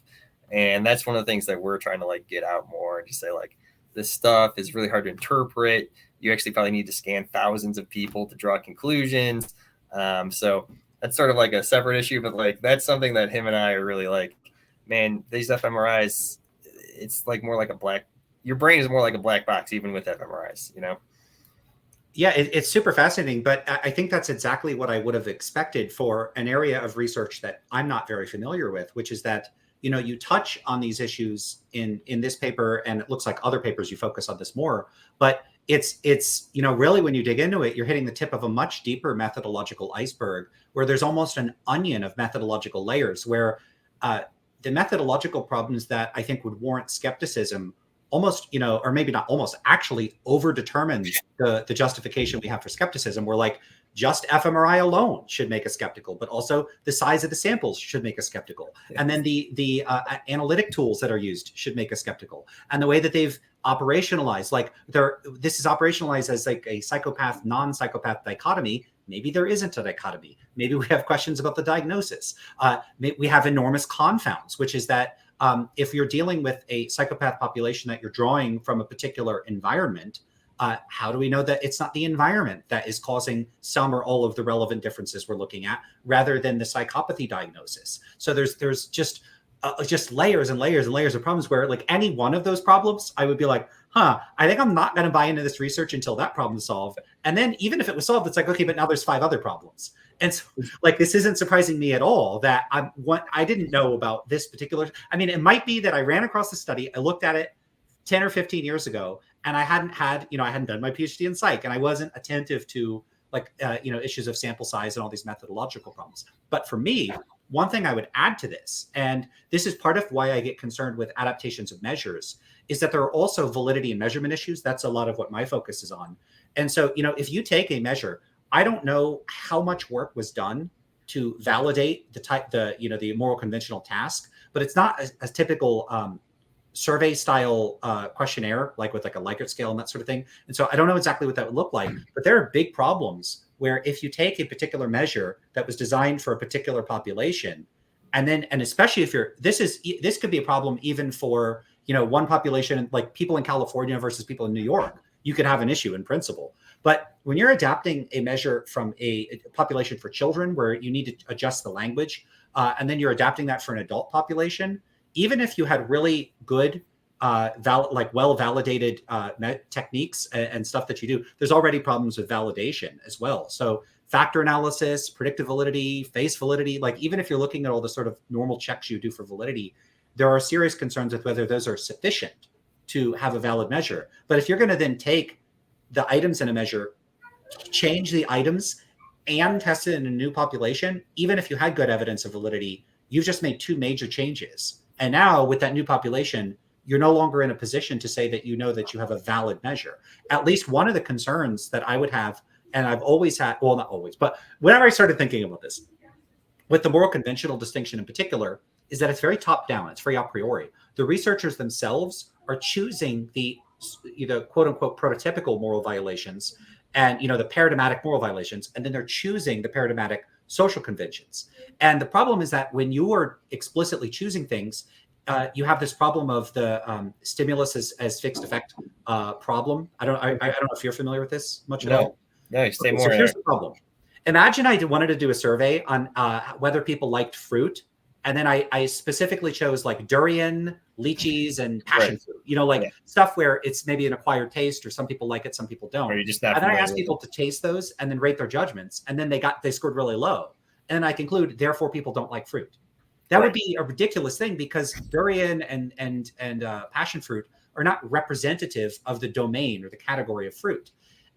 And that's one of the things that we're trying to like get out more and just say like, this stuff is really hard to interpret. You actually probably need to scan thousands of people to draw conclusions. So that's sort of like a separate issue, but like, that's something that him and I are really like, man, these fMRIs, it's like more like your brain is more like a black box, even with fMRIs, Yeah, it's super fascinating, but I think that's exactly what I would have expected for an area of research that I'm not very familiar with, which is that, you touch on these issues in this paper, and it looks like other papers you focus on this more, but it's really when you dig into it, you're hitting the tip of a much deeper methodological iceberg where there's almost an onion of methodological layers where the methodological problems that I think would warrant skepticism almost, or maybe not almost, actually overdetermine the justification we have for skepticism. We're like, just fMRI alone should make us skeptical, but also the size of the samples should make us skeptical. And then the analytic tools that are used should make us skeptical. And the way that they've operationalized, like this is operationalized as like a psychopath, non-psychopath dichotomy. Maybe there isn't a dichotomy. Maybe we have questions about the diagnosis. We have enormous confounds, which is that if you're dealing with a psychopath population that you're drawing from a particular environment, how do we know that it's not the environment that is causing some or all of the relevant differences we're looking at, rather than the psychopathy diagnosis? So there's just layers and layers and layers of problems where like any one of those problems, I would be like, I think I'm not going to buy into this research until that problem's solved. And then even if it was solved, it's like, okay, but now there's 5 other problems. And so, like, this isn't surprising me at all that I didn't know about this particular. I mean, it might be that I ran across the study, I looked at it 10 or 15 years ago, and I hadn't done my PhD in psych, and I wasn't attentive to issues of sample size and all these methodological problems. But for me, one thing I would add to this, and this is part of why I get concerned with adaptations of measures, is that there are also validity and measurement issues. That's a lot of what my focus is on. And so, if you take a measure, I don't know how much work was done to validate the moral conventional task, but it's not a typical survey style questionnaire, like with like a Likert scale and that sort of thing. And so I don't know exactly what that would look like, but there are big problems where if you take a particular measure that was designed for a particular population, and especially if this could be a problem even for, one population, like people in California versus people in New York, you could have an issue in principle. But when you're adapting a measure from a population for children where you need to adjust the language, and then you're adapting that for an adult population, even if you had really good, well-validated techniques and stuff that you do, there's already problems with validation as well. So factor analysis, predictive validity, face validity, like even if you're looking at all the sort of normal checks you do for validity, there are serious concerns with whether those are sufficient to have a valid measure. But if you're going to then take the items in a measure, change the items, and test it in a new population, even if you had good evidence of validity, you've just made 2 major changes. And now with that new population, you're no longer in a position to say that that you have a valid measure. At least one of the concerns that I would have, and I've always had, well, not always, but whenever I started thinking about this, with the moral conventional distinction in particular, is that it's very top down. It's very a priori. The researchers themselves are choosing the quote unquote prototypical moral violations and the paradigmatic moral violations, and then they're choosing the paradigmatic social conventions. And the problem is that when you are explicitly choosing things, you have this problem of the stimulus as fixed effect problem. I don't know if you're familiar with this much at all. No, say more. So here's the problem. Imagine I wanted to do a survey on whether people liked fruit, and then I specifically chose like durian, lychees, and passion fruit. Stuff where it's maybe an acquired taste, or some people like it, some people don't. Or you're just not. And then I asked people to taste those and then rate their judgments, and then they scored really low. And then I conclude, therefore, people don't like fruit. That would be a ridiculous thing, because durian and passion fruit are not representative of the domain or the category of fruit.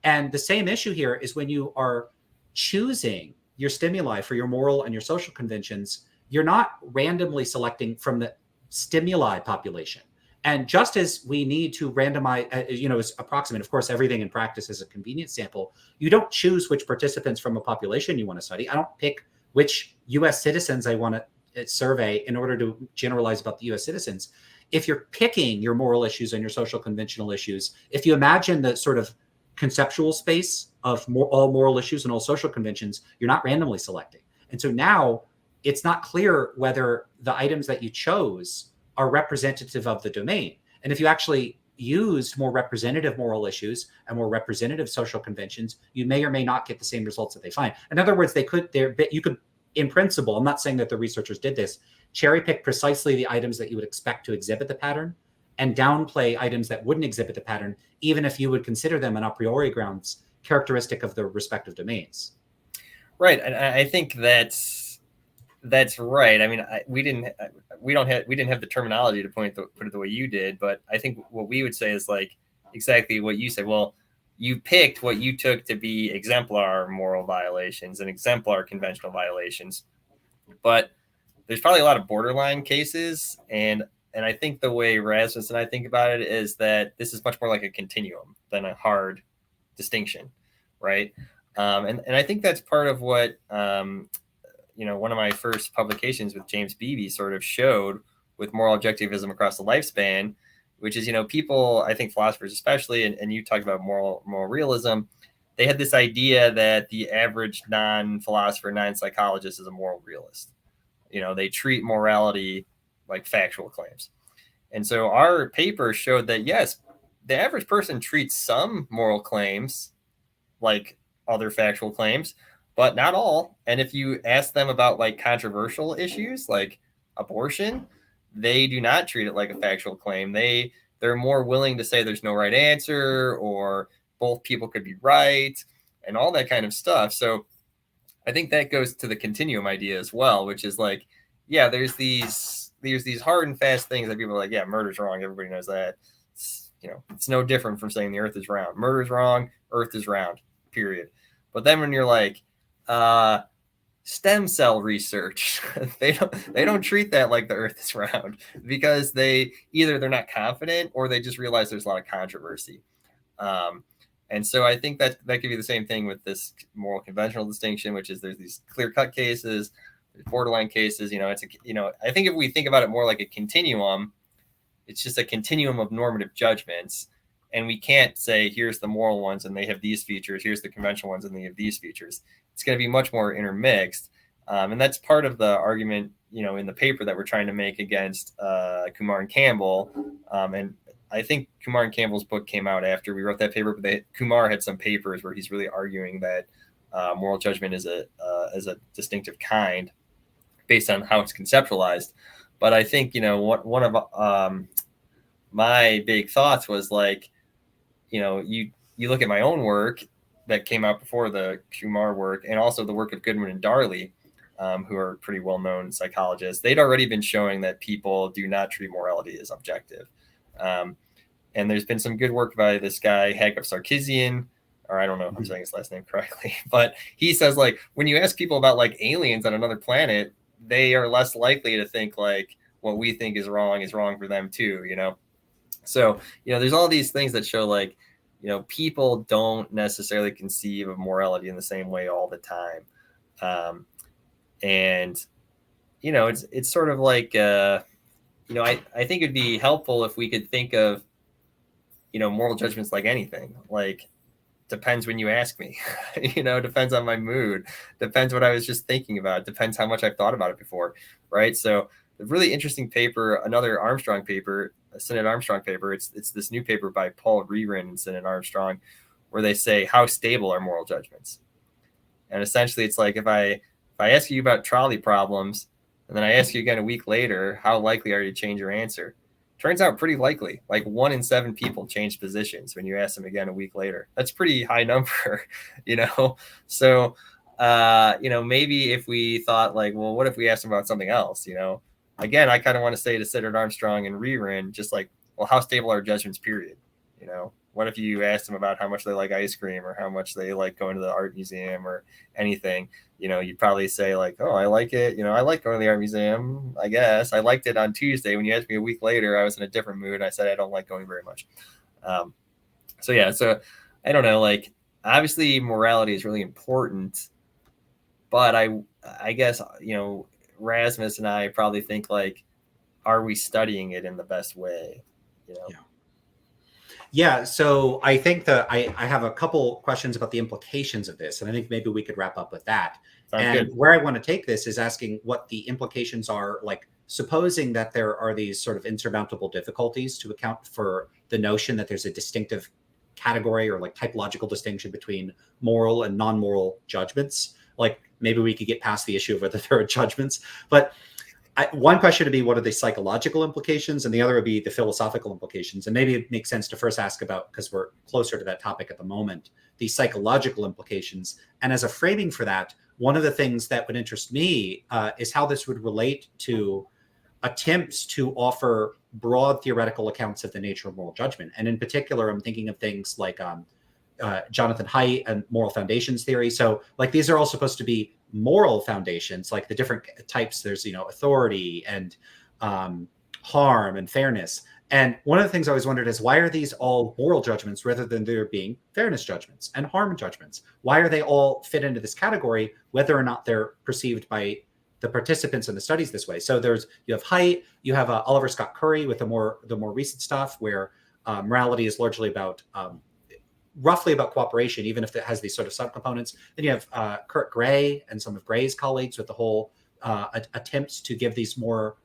And the same issue here is when you are choosing your stimuli for your moral and your social conventions, you're not randomly selecting from the stimuli population. And just as we need to randomize, is approximate, of course, everything in practice is a convenience sample. You don't choose which participants from a population you want to study. I don't pick which US citizens I want to survey in order to generalize about the US citizens. If you're picking your moral issues and your social conventional issues, if you imagine the sort of conceptual space of all moral issues and all social conventions, you're not randomly selecting. And so now it's not clear whether the items that you chose are representative of the domain. And if you actually used more representative moral issues and more representative social conventions, you may or may not get the same results that they find. In other words, you could, in principle, I'm not saying that the researchers did this, cherry pick precisely the items that you would expect to exhibit the pattern and downplay items that wouldn't exhibit the pattern, even if you would consider them on a priori grounds characteristic of the respective domains. Right. And I think that's right. I mean, we didn't have the terminology to put it the way you did, but I think what we would say is like exactly what you said. Well, you picked what you took to be exemplar moral violations and exemplar conventional violations, but there's probably a lot of borderline cases. And I think the way Rasmus and I think about it is that this is much more like a continuum than a hard distinction. Right. And I think that's part of what, one of my first publications with James Beebe sort of showed with moral objectivism across the lifespan, which is, people, I think philosophers especially, and you talked about moral realism, they had this idea that the average non-philosopher, non-psychologist is a moral realist. They treat morality like factual claims. And so our paper showed that, yes, the average person treats some moral claims like other factual claims, but not all. And if you ask them about like controversial issues like abortion, they do not treat it like a factual claim. The they're more willing to say there's no right answer, or both people could be right, and all that kind of stuff. So I think that goes to the continuum idea as well, which is like, yeah, there's these hard and fast things that people are like, yeah, murder's wrong. Everybody knows that. It's no different from saying the earth is round. Murder's wrong, earth is round, period. But then when you're like, stem cell research, they don't treat that like the earth is round, because they're not confident, or they just realize there's a lot of controversy. And so I think that could be the same thing with this moral conventional distinction, which is there's these clear-cut cases, there's borderline cases. I think if we think about it more like a continuum, it's just a continuum of normative judgments, and we can't say here's the moral ones and they have these features, here's the conventional ones and they have these features. It's going to be much more intermixed, and that's part of the argument, in the paper that we're trying to make against Kumar and Campbell. And I think Kumar and Campbell's book came out after we wrote that paper, but Kumar had some papers where he's really arguing that moral judgment is a distinctive kind based on how it's conceptualized. But I think, one of my big thoughts was like, you look at my own work that came out before the Kumar work, and also the work of Goodman and Darley, who are pretty well-known psychologists. They'd already been showing that people do not treat morality as objective. And there's been some good work by this guy, Hagop Sarkisian, or I don't know if I'm saying his last name correctly, but he says, like, when you ask people about like aliens on another planet, they are less likely to think like what we think is wrong for them too, So, there's all these things that show like, people don't necessarily conceive of morality in the same way all the time. And, it's sort of like, I think it'd be helpful if we could think of, moral judgments like anything, like depends when you ask me, depends on my mood, depends what I was just thinking about, depends how much I've thought about it before. Right. So the really interesting paper, another Armstrong paper, a Synod Armstrong paper, it's this new paper by Paul Rerin and Synod Armstrong, where they say, how stable are moral judgments? And essentially it's like, if I ask you about trolley problems, and then I ask you again a week later, how likely are you to change your answer? Turns out pretty likely. Like 1 in 7 people change positions when you ask them again a week later. That's a pretty high number, So, maybe if we thought like, well, what if we asked them about something else, Again, I kind of want to say to Synod Armstrong and Rerin, just like, well, how stable are judgments, period? What if you asked them about how much they like ice cream, or how much they like going to the art museum, or anything? You'd probably say like, oh, I like it. I like going to the art museum. I guess I liked it on Tuesday. When you asked me a week later, I was in a different mood. I said I don't like going very much. So I don't know. Like, obviously, morality is really important, but I guess Rasmus and I probably think like, are we studying it in the best way? Yeah, so I think that I have a couple questions about the implications of this, and I think maybe we could wrap up with that. Sounds and good. Where I want to take this is asking what the implications are, like supposing that there are these sort of insurmountable difficulties to account for the notion that there's a distinctive category or like typological distinction between moral and non-moral judgments. Like maybe we could get past the issue of whether there are judgments, but one question would be, what are the psychological implications? And the other would be the philosophical implications. And maybe it makes sense to first ask about, because we're closer to that topic at the moment, the psychological implications. And as a framing for that, one of the things that would interest me is how this would relate to attempts to offer broad theoretical accounts of the nature of moral judgment. And in particular, I'm thinking of things like Jonathan Haidt and moral foundations theory. So like these are all supposed to be moral foundations, like the different types. There's authority and harm and fairness. And one of the things I always wondered is, why are these all moral judgments rather than there being fairness judgments and harm judgments? Why are they all fit into this category, whether or not they're perceived by the participants in the studies this way? So you have Haidt, you have Oliver Scott Curry with the more recent stuff, where morality is largely about roughly about cooperation, even if it has these sort of subcomponents. Then you have Kurt Gray and some of Gray's colleagues with the whole attempts to give these more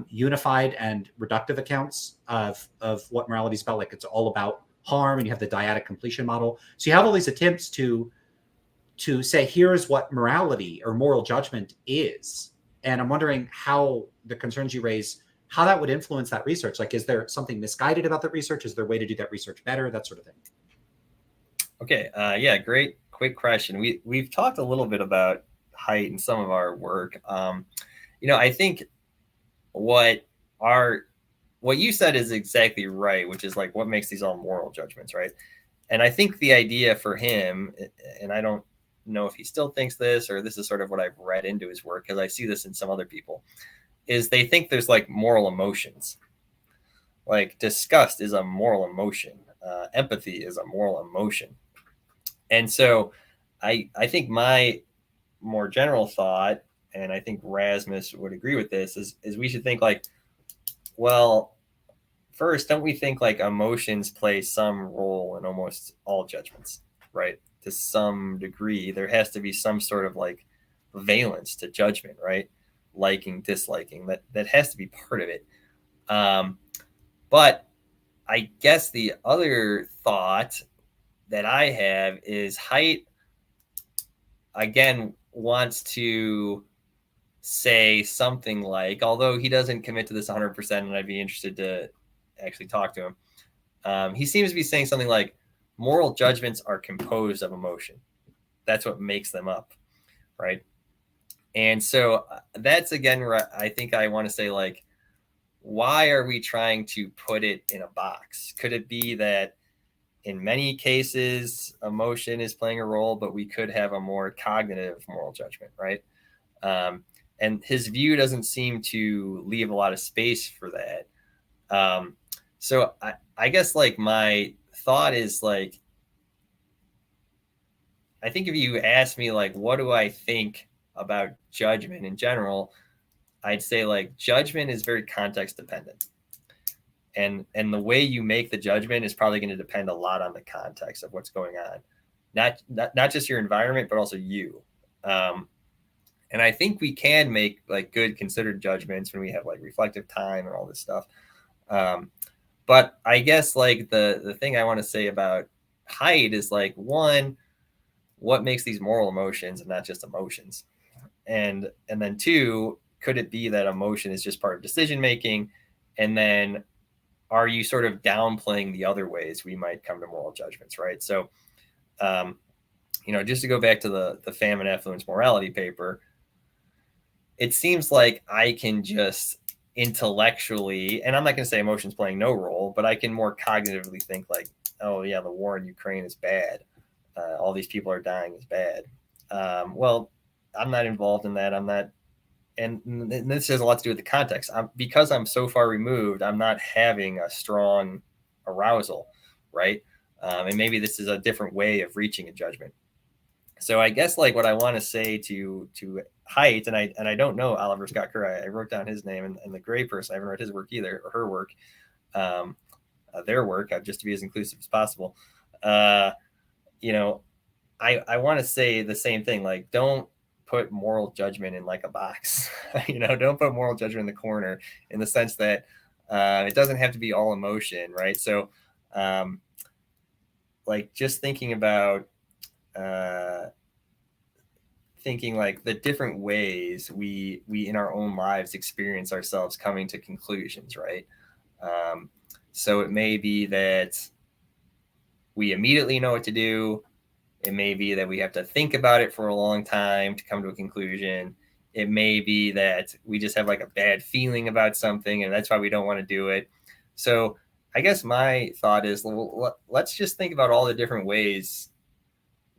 unified and reductive accounts of what morality is about. Like it's all about harm, and you have the dyadic completion model. So you have all these attempts to say, here's what morality or moral judgment is. And I'm wondering how the concerns you raise how that would influence that research. Like, is there something misguided about the research? Is there a way to do that research better? That sort of thing. Okay. Yeah. Great. Quick question. We've talked a little bit about height in some of our work. I think what you said is exactly right, which is like what makes these all moral judgments, right? And I think the idea for him, and I don't know if he still thinks this, or this is sort of what I've read into his work, because I see this in some other people, is they think there's like moral emotions. Like disgust is a moral emotion. Empathy is a moral emotion. And so I think my more general thought, and I think Rasmus would agree with this, is we should think like, well, first, don't we think like emotions play some role in almost all judgments, right? To some degree, there has to be some sort of like valence to judgment, right? Liking, disliking, that has to be part of it. But I guess the other thought that I have is height, again, wants to say something like, although he doesn't commit to this 100%, and I'd be interested to actually talk to him. He seems to be saying something like moral judgments are composed of emotion. That's what makes them up, right? And so that's, again, where I think I want to say, like, why are we trying to put it in a box? Could it be that in many cases emotion is playing a role, but we could have a more cognitive moral judgment, right? And his view doesn't seem to leave a lot of space for that. So I guess like my thought is like, I think if you ask me like, what do I think about judgment in general, I'd say like judgment is very context dependent. And the way you make the judgment is probably going to depend a lot on the context of what's going on. Not just your environment, but also you. And I think we can make like good considered judgments when we have like reflective time and all this stuff. But I guess like the thing I want to say about height is like, one, what makes these moral emotions and not just emotions? And then two, could it be that emotion is just part of decision making? And then are you sort of downplaying the other ways we might come to moral judgments, right? So, just to go back to the famine affluence morality paper, it seems like I can just intellectually, and I'm not going to say emotions playing no role, but I can more cognitively think like, oh yeah, the war in Ukraine is bad. All these people are dying is bad. Well, I'm not involved in that. I'm not. And this has a lot to do with the context. Because I'm so far removed, I'm not having a strong arousal, right? And maybe this is a different way of reaching a judgment. So I guess like what I want to say to height, and I don't know Oliver Scott Kerr. I wrote down his name, and the gray person, I haven't read his work either, or her work, their work, just to be as inclusive as possible. I want to say the same thing. Like, don't put moral judgment in like a box. Don't put moral judgment in the corner, in the sense that it doesn't have to be all emotion, right? So, like just thinking about like the different ways we in our own lives experience ourselves coming to conclusions, right? So it may be that we immediately know what to do. It may be that we have to think about it for a long time to come to a conclusion. It may be that we just have like a bad feeling about something, and that's why we don't want to do it. So I guess my thought is, let's just think about all the different ways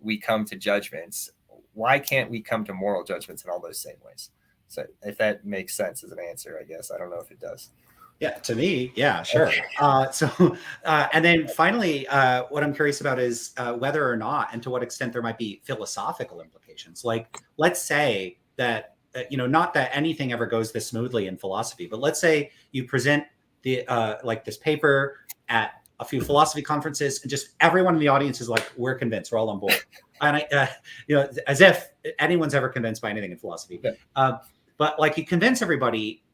we come to judgments. Why can't we come to moral judgments in all those same ways? So if that makes sense as an answer, I guess. I don't know if it does. Yeah, to me, yeah, sure. And then finally, what I'm curious about is whether or not, and to what extent there might be philosophical implications. Like, let's say that, not that anything ever goes this smoothly in philosophy, but let's say you present the like this paper at a few philosophy conferences, and just everyone in the audience is like, we're convinced, we're all on board. And as if anyone's ever convinced by anything in philosophy. Yeah. But like you convince everybody,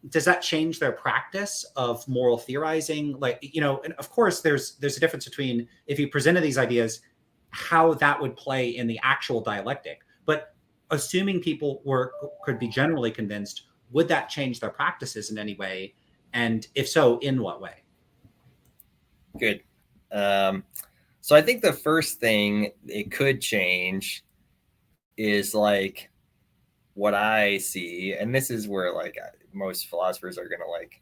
does that change their practice of moral theorizing? Like, and of course there's a difference between if you presented these ideas, how that would play in the actual dialectic. But assuming people could be generally convinced, would that change their practices in any way? And if so, in what way? Good. So I think the first thing it could change is like what I see, and this is where like most philosophers are going to like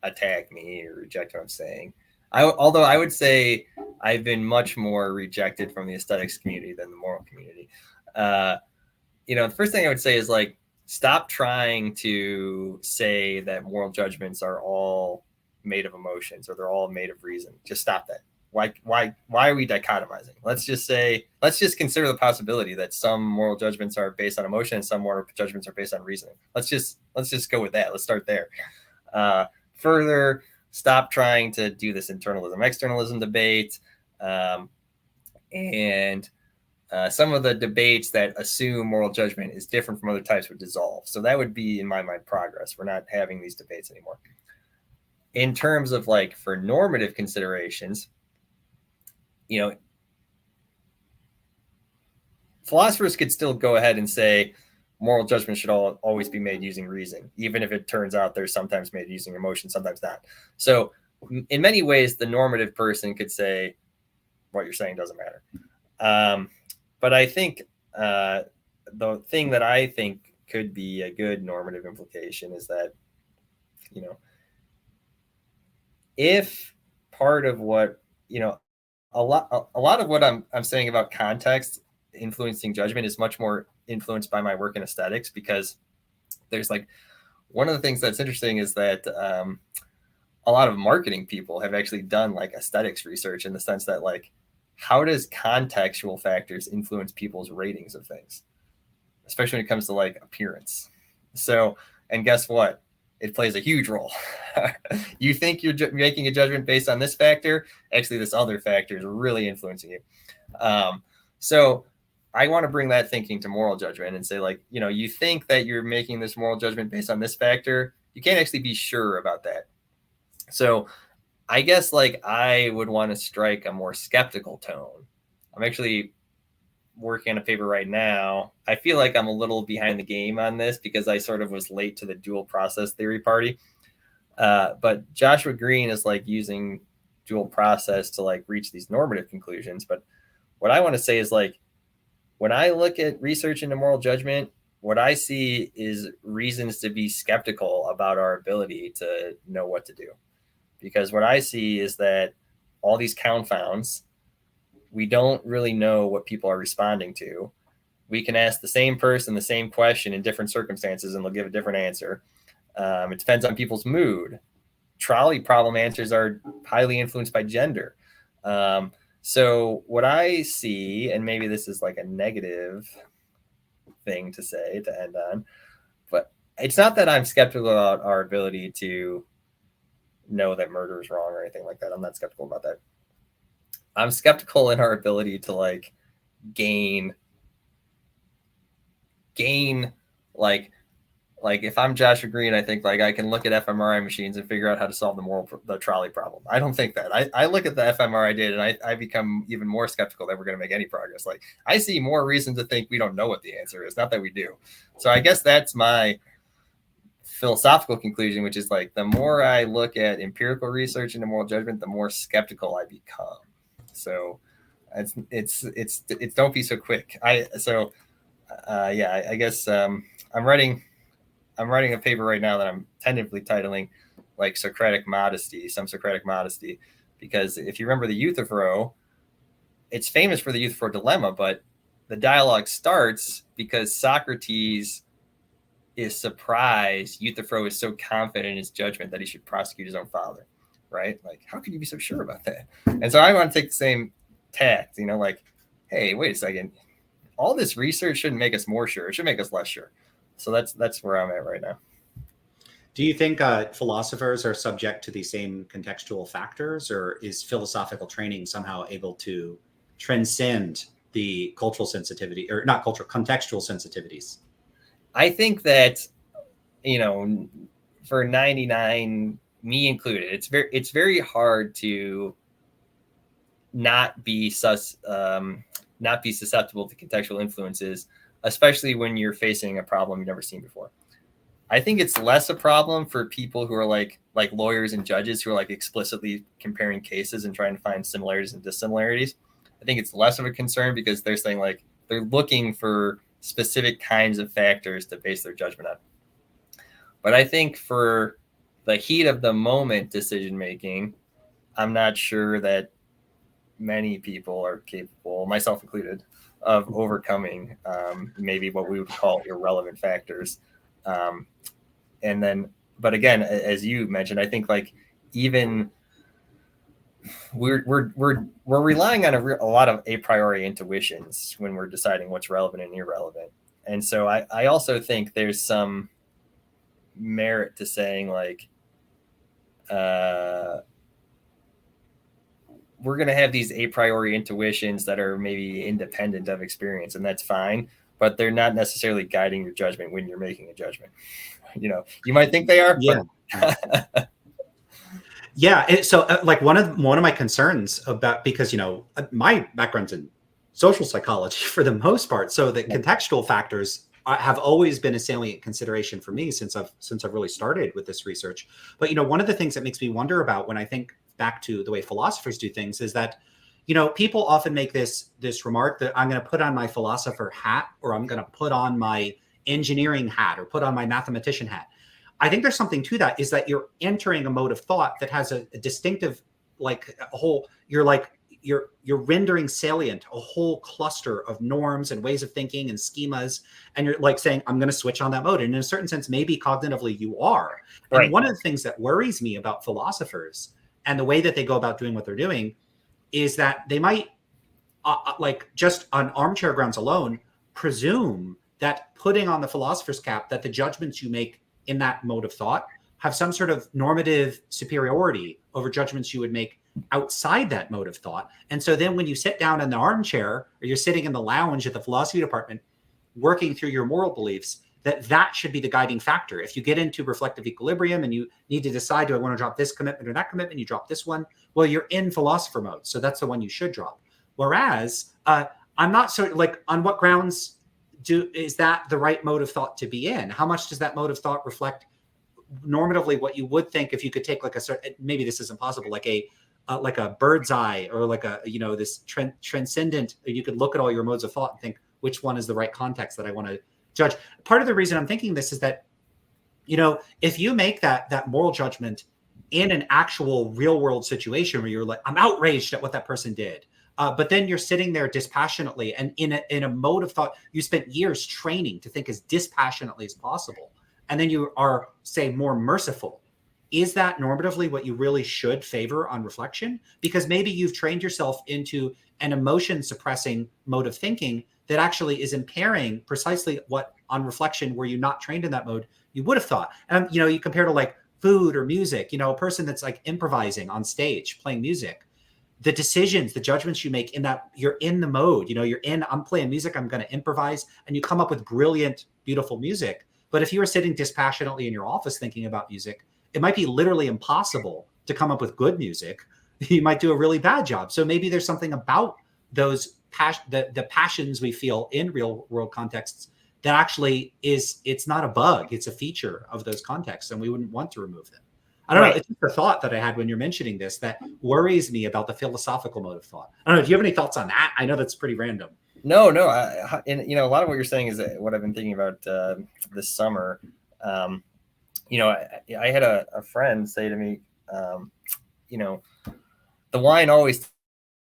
attack me or reject what I'm saying. Although I would say I've been much more rejected from the aesthetics community than the moral community. The first thing I would say is like, stop trying to say that moral judgments are all made of emotions or they're all made of reason. Just stop that. Why are we dichotomizing? Let's just consider the possibility that some moral judgments are based on emotion and some moral judgments are based on reasoning. Let's just go with that. Let's start there. Further, stop trying to do this internalism, externalism debate. And some of the debates that assume moral judgment is different from other types would dissolve. So that would be, in my mind, progress. We're not having these debates anymore. In terms of like for normative considerations, philosophers could still go ahead and say moral judgment should always be made using reason, even if it turns out they're sometimes made using emotion, sometimes not. So in many ways, the normative person could say what you're saying doesn't matter. But I think the thing that I think could be a good normative implication is that, if part of what, a lot of what I'm saying about context influencing judgment is much more influenced by my work in aesthetics, because there's like, one of the things that's interesting is that a lot of marketing people have actually done like aesthetics research, in the sense that like, how does contextual factors influence people's ratings of things, especially when it comes to like appearance? So, and guess what? It plays a huge role. You think you're making a judgment based on this factor. Actually, this other factor is really influencing you. So I want to bring that thinking to moral judgment and say, like, you think that you're making this moral judgment based on this factor. You can't actually be sure about that. So I guess like I would want to strike a more skeptical tone. I'm actually working on a paper right now. I feel like I'm a little behind the game on this because I sort of was late to the dual process theory party. But Joshua Green is like using dual process to like reach these normative conclusions. But what I want to say is like, when I look at research into moral judgment, what I see is reasons to be skeptical about our ability to know what to do. Because what I see is that all these confounds, we don't really know what people are responding to. We can ask the same person the same question in different circumstances and they'll give a different answer. It depends on people's mood. Trolley problem answers are highly influenced by gender. So what I see, and maybe this is like a negative thing to say to end on, but it's not that I'm skeptical about our ability to know that murder is wrong or anything like that. I'm not skeptical about that. I'm skeptical in our ability to like gain like if I'm Joshua Green, I think like I can look at fMRI machines and figure out how to solve the trolley problem. I don't think that. I look at the fMRI data and I become even more skeptical that we're going to make any progress. Like I see more reason to think we don't know what the answer is, not that we do. So I guess that's my philosophical conclusion, which is like, the more I look at empirical research into moral judgment, the more skeptical I become. So it's don't be so quick. I guess I'm writing a paper right now that I'm tentatively titling like Socratic modesty, because if you remember the Euthyphro, it's famous for the Euthyphro dilemma, but the dialogue starts because Socrates is surprised Euthyphro is so confident in his judgment that he should prosecute his own father, right? Like, how can you be so sure about that? And so I want to take the same tact, like, hey, wait a second. All this research shouldn't make us more sure. It should make us less sure. So that's where I'm at right now. Do you think philosophers are subject to the same contextual factors, or is philosophical training somehow able to transcend the cultural sensitivity, or not cultural, contextual sensitivities? I think that, for 99, me included, it's very hard to not be susceptible to contextual influences, especially when you're facing a problem you've never seen before. I think it's less a problem for people who are like lawyers and judges who are like explicitly comparing cases and trying to find similarities and dissimilarities. I think it's less of a concern because they're saying like they're looking for specific kinds of factors to base their judgment on. But I think for the heat of the moment decision making, I'm not sure that many people are capable, myself included, of overcoming maybe what we would call irrelevant factors. And then, but again, as you mentioned, I think like even we're relying on a lot of a priori intuitions when we're deciding what's relevant and irrelevant. And so I also think there's some merit to saying like, we're going to have these a priori intuitions that are maybe independent of experience, and that's fine, but they're not necessarily guiding your judgment when you're making a judgment. You know, you might think they are. Yeah. But Yeah. So like one of my concerns about, because, you know, my background's in social psychology for the most part. So the contextual factors have always been a salient consideration for me since I've really started with this research. But, you know, one of the things that makes me wonder about when I think back to the way philosophers do things is that, you know, people often make this remark that I'm going to put on my philosopher hat, or I'm going to put on my engineering hat, or put on my mathematician hat. I think there's something to that, is that you're entering a mode of thought that has a distinctive, like a whole, you're rendering salient a whole cluster of norms and ways of thinking and schemas. And you're like saying, I'm going to switch on that mode. And in a certain sense, maybe cognitively you are. Right. And one of the things that worries me about philosophers and the way that they go about doing what they're doing is that they might, like just on armchair grounds alone, presume that putting on the philosopher's cap, that the judgments you make in that mode of thought have some sort of normative superiority over judgments you would make outside that mode of thought. And so then when you sit down in the armchair, or you're sitting in the lounge at the philosophy department, working through your moral beliefs, that should be the guiding factor. If you get into reflective equilibrium and you need to decide, do I want to drop this commitment or that commitment? You drop this one. Well, you're in philosopher mode. So that's the one you should drop. Whereas I'm not so like, on what grounds is that the right mode of thought to be in? How much does that mode of thought reflect normatively what you would think if you could take like a certain, maybe this isn't possible, like a bird's eye, or like a, you know, this transcendent, you could look at all your modes of thought and think which one is the right context that I want to judge. Part of the reason I'm thinking this is that, you know, if you make that moral judgment in an actual real world situation where you're like, I'm outraged at what that person did, but then you're sitting there dispassionately and in a mode of thought you spent years training to think as dispassionately as possible, and then you are, say, more merciful. Is that normatively what you really should favor on reflection? Because maybe you've trained yourself into an emotion suppressing mode of thinking that actually is impairing precisely what on reflection, were you not trained in that mode, you would have thought. And, you know, you compare to like food or music, you know, a person that's like improvising on stage, playing music, the decisions, the judgments you make in that, you're in the mode, you know, I'm playing music, I'm going to improvise, and you come up with brilliant, beautiful music. But if you were sitting dispassionately in your office thinking about music, it might be literally impossible to come up with good music. You might do a really bad job. So maybe there's something about those the passions we feel in real world contexts that actually it's not a bug, it's a feature of those contexts, and we wouldn't want to remove them. I don't know. It's just a thought that I had when you're mentioning this that worries me about the philosophical mode of thought. I don't know. Do you have any thoughts on that? I know that's pretty random. No. And, you know, a lot of what you're saying is what I've been thinking about this summer. You know, I had a friend say to me, you know, the wine always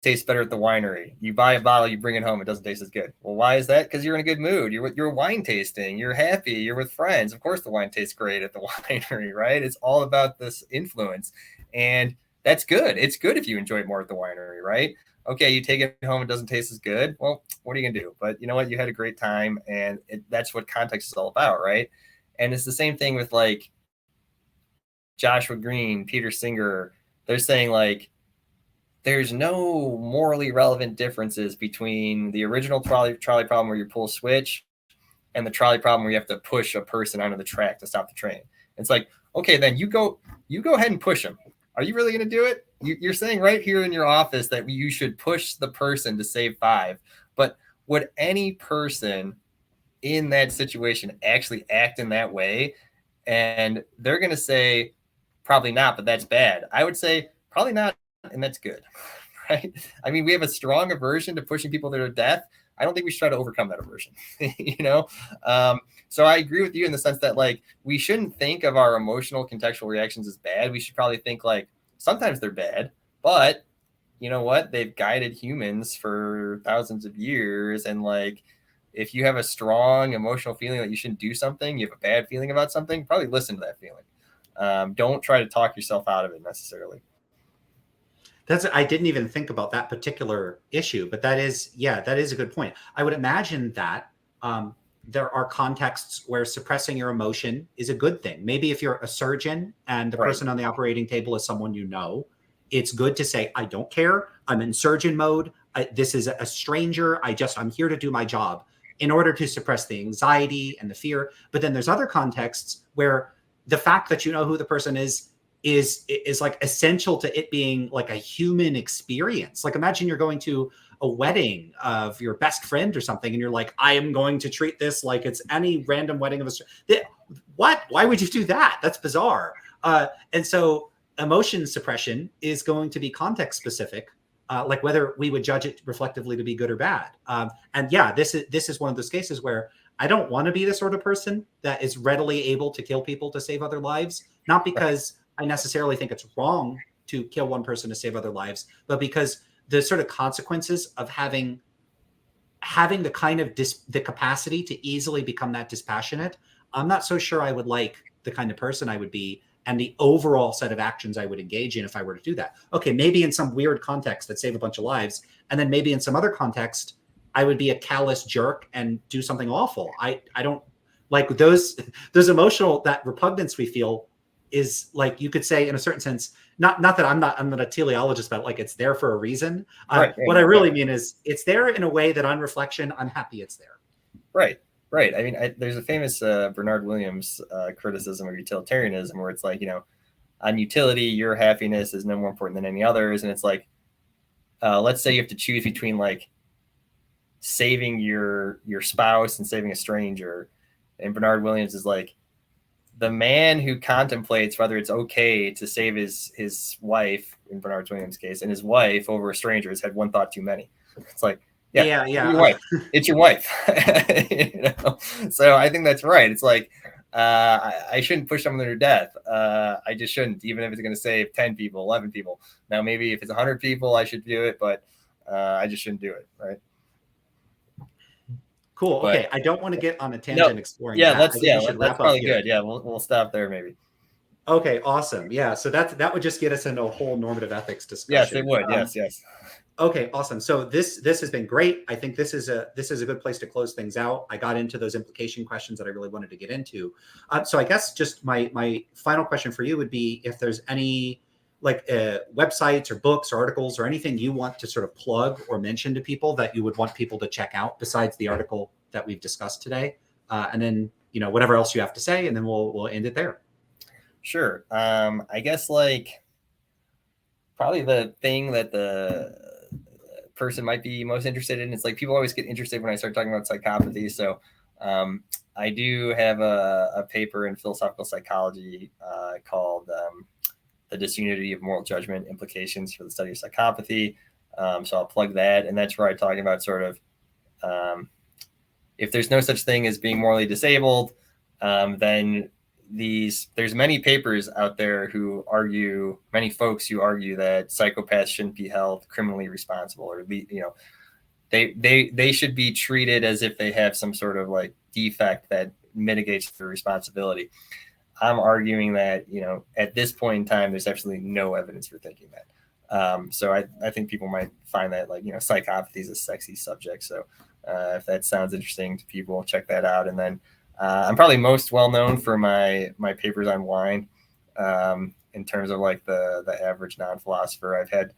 tastes better at the winery. You buy a bottle, you bring it home, it doesn't taste as good. Well, why is that? Because you're in a good mood. You're wine tasting. You're happy. You're with friends. Of course, the wine tastes great at the winery, right? It's all about this influence, and that's good. It's good if you enjoy it more at the winery, right? Okay, you take it home, it doesn't taste as good. Well, what are you gonna do? But you know what? You had a great time, and that's what context is all about, right? And it's the same thing with like Joshua Green, Peter Singer. They're saying like, there's no morally relevant differences between the original trolley problem where you pull a switch and the trolley problem where you have to push a person onto the track to stop the train. It's like, okay, then you go ahead and push them. Are you really going to do it? You're saying right here in your office that you should push the person to save 5. But would any person in that situation actually act in that way? And they're going to say, probably not, but that's bad. I would say, probably not, and that's good, right? I mean, we have a strong aversion to pushing people to their death. I don't think we should try to overcome that aversion, So I agree with you in the sense that, like, we shouldn't think of our emotional contextual reactions as bad. We should probably think, like, sometimes they're bad, but you know what? They've guided humans for thousands of years. And, like, if you have a strong emotional feeling that you shouldn't do something, you have a bad feeling about something, probably listen to that feeling. Don't try to talk yourself out of it necessarily. I didn't even think about that particular issue, but that is a good point. I would imagine that there are contexts where suppressing your emotion is a good thing. Maybe if you're a surgeon and the person on the operating table is someone you know, it's good to say, I don't care. I'm in surgeon mode. This is a stranger. I'm here to do my job, in order to suppress the anxiety and the fear. But then there's other contexts where the fact that you know who the person is like essential to it being like a human experience. Like, imagine you're going to a wedding of your best friend or something, and you're like, I am going to treat this like it's any random wedding of a what? Why would you do that? That's bizarre. And so emotion suppression is going to be context specific, like whether we would judge it reflectively to be good or bad. And yeah, this is one of those cases where I don't want to be the sort of person that is readily able to kill people to save other lives, not because I necessarily think it's wrong to kill one person to save other lives, but because the sort of consequences of having the kind of the capacity to easily become that dispassionate, I'm not so sure I would like the kind of person I would be and the overall set of actions I would engage in if I were to do that. Okay, maybe in some weird context that save a bunch of lives, and then maybe in some other context, I would be a callous jerk and do something awful. I don't like those emotional, that repugnance we feel is, like, you could say in a certain sense, not that I'm not a teleologist, but like it's there for a reason. What I really mean is it's there in a way that on reflection, I'm happy it's there. Right. I mean, there's a famous Bernard Williams criticism of utilitarianism where it's like, on utility, your happiness is no more important than any others. And it's like, let's say you have to choose between, like, saving your spouse and saving a stranger. And Bernard Williams is like, the man who contemplates whether it's okay to save his wife, in Bernard Williams' case, and his wife over a stranger has had one thought too many. It's like, yeah. Your wife. It's your wife. So I think that's right. It's like, I shouldn't push someone to their death. I just shouldn't, even if it's going to save 10 people, 11 people. Now, maybe if it's 100 people, I should do it, but I just shouldn't do it. Right. Cool. Okay. I don't want to get on a tangent exploring. That's probably good. Yeah. We'll stop there maybe. Okay. Awesome. Yeah. So that would just get us into a whole normative ethics discussion. Yes, it would. Yes. Okay. Awesome. So this has been great. I think this is a good place to close things out. I got into those implication questions that I really wanted to get into. So I guess just my final question for you would be if there's any, like, websites or books or articles or anything you want to sort of plug or mention to people that you would want people to check out besides the article that we've discussed today, and then whatever else you have to say, and then we'll end it there. Sure. I guess, like, probably the thing that the person might be most interested in, it's like people always get interested when I start talking about psychopathy. So I do have a paper in philosophical psychology called The Disunity of Moral Judgment, Implications for the Study of Psychopathy. So I'll plug that. And that's where I talk about sort of if there's no such thing as being morally disabled, then there's many papers out there many folks who argue that psychopaths shouldn't be held criminally responsible, or they should be treated as if they have some sort of, like, defect that mitigates their responsibility. I'm arguing that, at this point in time, there's absolutely no evidence for thinking that. So I think people might find that, like, psychopathy is a sexy subject. So if that sounds interesting to people, check that out. And then I'm probably most well known for my papers on wine, in terms of, like, the average non-philosopher. I've had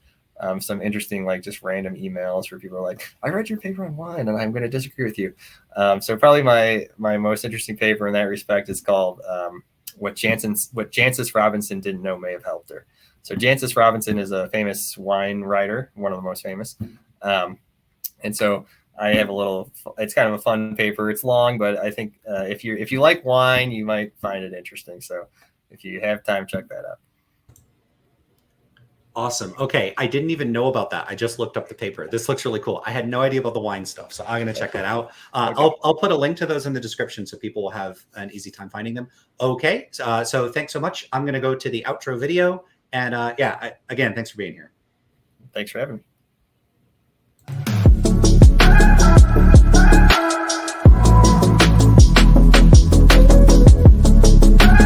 some interesting, like, just random emails where people are like, I read your paper on wine and I'm going to disagree with you. So probably my most interesting paper in that respect is called What Jancis Robinson Didn't Know May Have Helped Her. So Jancis Robinson is a famous wine writer, one of the most famous. And so I have a little. It's kind of a fun paper. It's long, but I think if you like wine, you might find it interesting. So if you have time, check that out. Awesome. Okay, I didn't even know about that. I just looked up the paper. This looks really cool. I had no idea about the wine stuff, so I'm going to check that out. Okay. I'll put a link to those in the description so people will have an easy time finding them. Okay, so thanks so much. I'm going to go to the outro video, and again, thanks for being here. Thanks for having me.